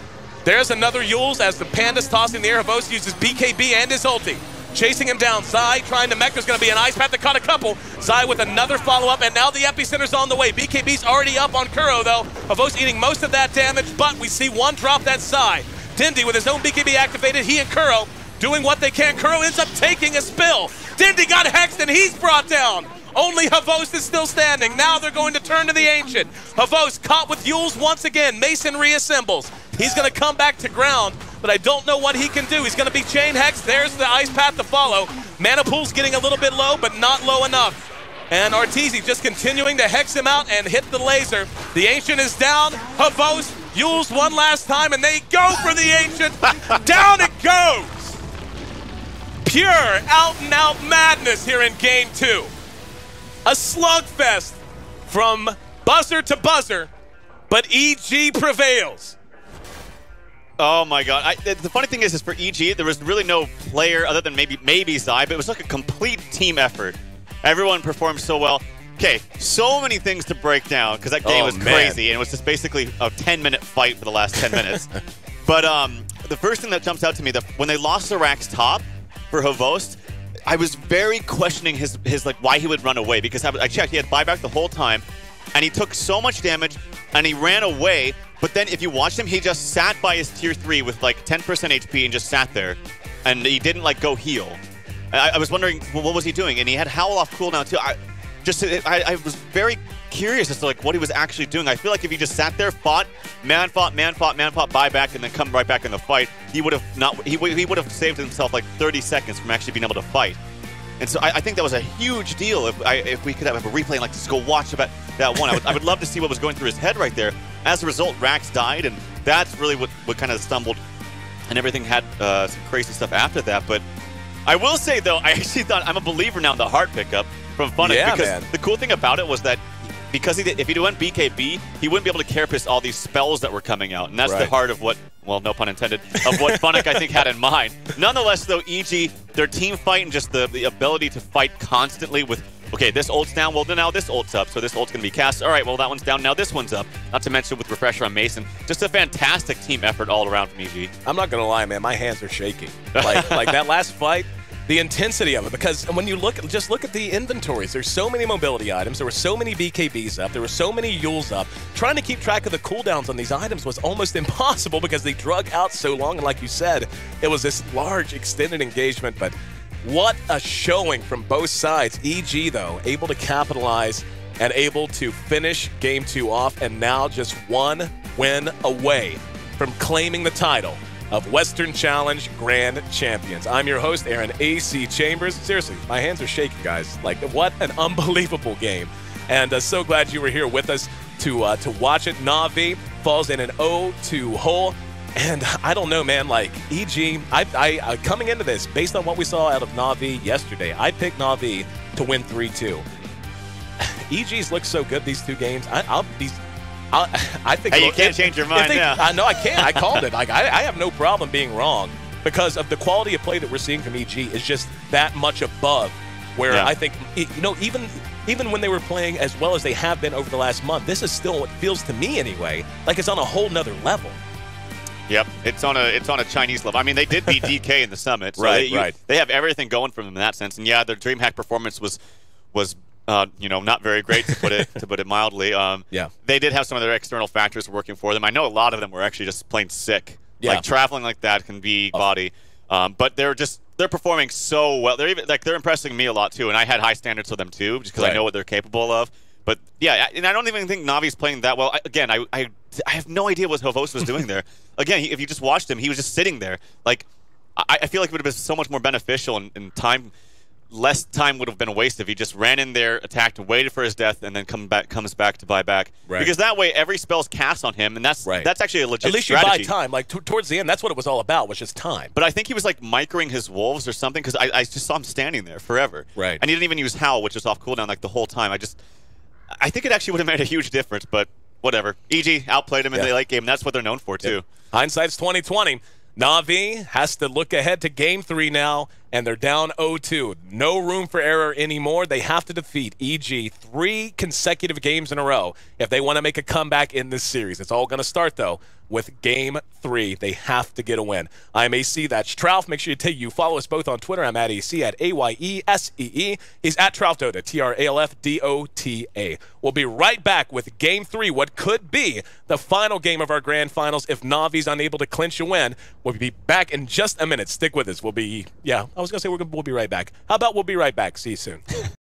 There's another Yules as the Panda's tossing the air. Havos uses BKB and his ulti. Chasing him down. Zai trying to mech. There's going to be an Ice Path that caught a couple. Zai with another follow-up, and now the Epicenter's on the way. BKB's already up on Kuro, though. Havos eating most of that damage, but we see one drop that Zai. Dindy with his own BKB activated. He and Kuro doing what they can. Kuro ends up taking a spill. Dindy got hexed, and he's brought down. Only Havos is still standing. Now they're going to turn to the Ancient. Havos caught with Yules once again. Mason reassembles. He's going to come back to ground, but I don't know what he can do. He's going to be chain hexed. There's the Ice Path to follow. Mana Pool's getting a little bit low, but not low enough. And Arteezy just continuing to hex him out and hit the laser. The Ancient is down. Havos, Yules one last time, and they go for the Ancient. Down it goes. Pure out-and-out madness here in Game 2. A slugfest from buzzer to buzzer, but EG prevails. Oh my God! The funny thing is for EG, there was really no player other than maybe Zai, but it was like a complete team effort. Everyone performed so well. Okay, so many things to break down because that game was crazy, and it was just basically a 10-minute fight for the last 10 minutes. But the first thing that jumps out to me, when they lost the Rack's top for Havos, I was very questioning his like why he would run away, because I checked, he had buyback the whole time, and he took so much damage, and he ran away. But then if you watched him, he just sat by his tier 3 with like 10% HP and just sat there, and he didn't like go heal. I was wondering, well, what was he doing? And he had Howl off cooldown too. I was very curious as to like what he was actually doing. I feel like if he just sat there, fought, buyback, and then come right back in the fight, he would have not. He would have saved himself like 30 seconds from actually being able to fight. And so I think that was a huge deal. If we could have a replay and like just go watch about that one, I would love to see what was going through his head right there. As a result, Rax died, and that's really what kind of stumbled, and everything had some crazy stuff after that. But I will say though, I actually thought I'm a believer now in the heart pickup from Funnick, because the cool thing about it was that because if he went BKB, he wouldn't be able to carapace all these spells that were coming out, and that's the heart of what, well, no pun intended, of what Funnick I think had in mind. Nonetheless, though, EG, their team fight and just the ability to fight constantly with, okay, this ult's down. Well, then now this ult's up, so this ult's going to be cast. All right, well, that one's down. Now this one's up. Not to mention with Refresher on Mason. Just a fantastic team effort all around from EG. I'm not going to lie, man. My hands are shaking. Like that last fight, the intensity of it, because when you just look at the inventories, there's so many mobility items, there were so many BKBs up, there were so many Yules up. Trying to keep track of the cooldowns on these items was almost impossible because they drug out so long, and like you said, it was this large extended engagement, but what a showing from both sides. EG, though, able to capitalize and able to finish Game 2 off, and now just one win away from claiming the title of Western Challenge Grand Champions. I'm your host, Aaron AC Chambers. Seriously, my hands are shaking, guys. Like, what an unbelievable game. And so glad you were here with us to watch it. Na'Vi falls in an 0-2 hole. And I don't know, man, like, EG, I coming into this, based on what we saw out of Na'Vi yesterday, I picked Na'Vi to win 3-2. EG's looked so good these two games. I think hey, you can't change your mind now. I know I can't. I called it. Like I have no problem being wrong because of the quality of play that we're seeing from EG is just that much above. Where I think even when they were playing as well as they have been over the last month, this is still what feels to me anyway like it's on a whole nother level. Yep, it's on a Chinese level. I mean, they did beat DK in the summit, so right. They have everything going for them in that sense. And yeah, their DreamHack performance was not very great to put it mildly. Yeah, they did have some of their external factors working for them. I know a lot of them were actually just plain sick. Yeah. Like traveling like that can be body, but they're performing so well. They're impressing me a lot too, and I had high standards for them too, just because I know what they're capable of. But yeah, and I don't even think Navi's playing that well. I have no idea what Hovos was doing there. Again, if you just watched him, he was just sitting there. Like, I feel like it would have been so much more beneficial and less time would have been wasted if he just ran in there, attacked, waited for his death, and then comes back to buy back. Right. Because that way, every spell's cast on him, and that's actually a legit At least strategy. you buy time. Like towards the end, that's what it was all about, was just time. But I think he was like microing his wolves or something, because I just saw him standing there forever. Right. And he didn't even use Howl, which was off cooldown like the whole time. I think it actually would have made a huge difference, but whatever. EG outplayed him in the late game, and that's what they're known for too. Hindsight's 20/20. Na'Vi has to look ahead to Game 3 now, and they're down 0-2. No room for error anymore. They have to defeat EG 3 consecutive games in a row if they want to make a comeback in this series. It's all going to start, though, with Game 3. They have to get a win. I'm AC, that's Trouf. Make sure you follow us both on Twitter. I'm at AC at AYESEE. He's at TroufDota, TRALFDOTA. We'll be right back with Game 3, what could be the final game of our grand finals if Na'Vi's unable to clinch a win. We'll be back in just a minute. Stick with us. We'll be right back. How about we'll be right back? See you soon.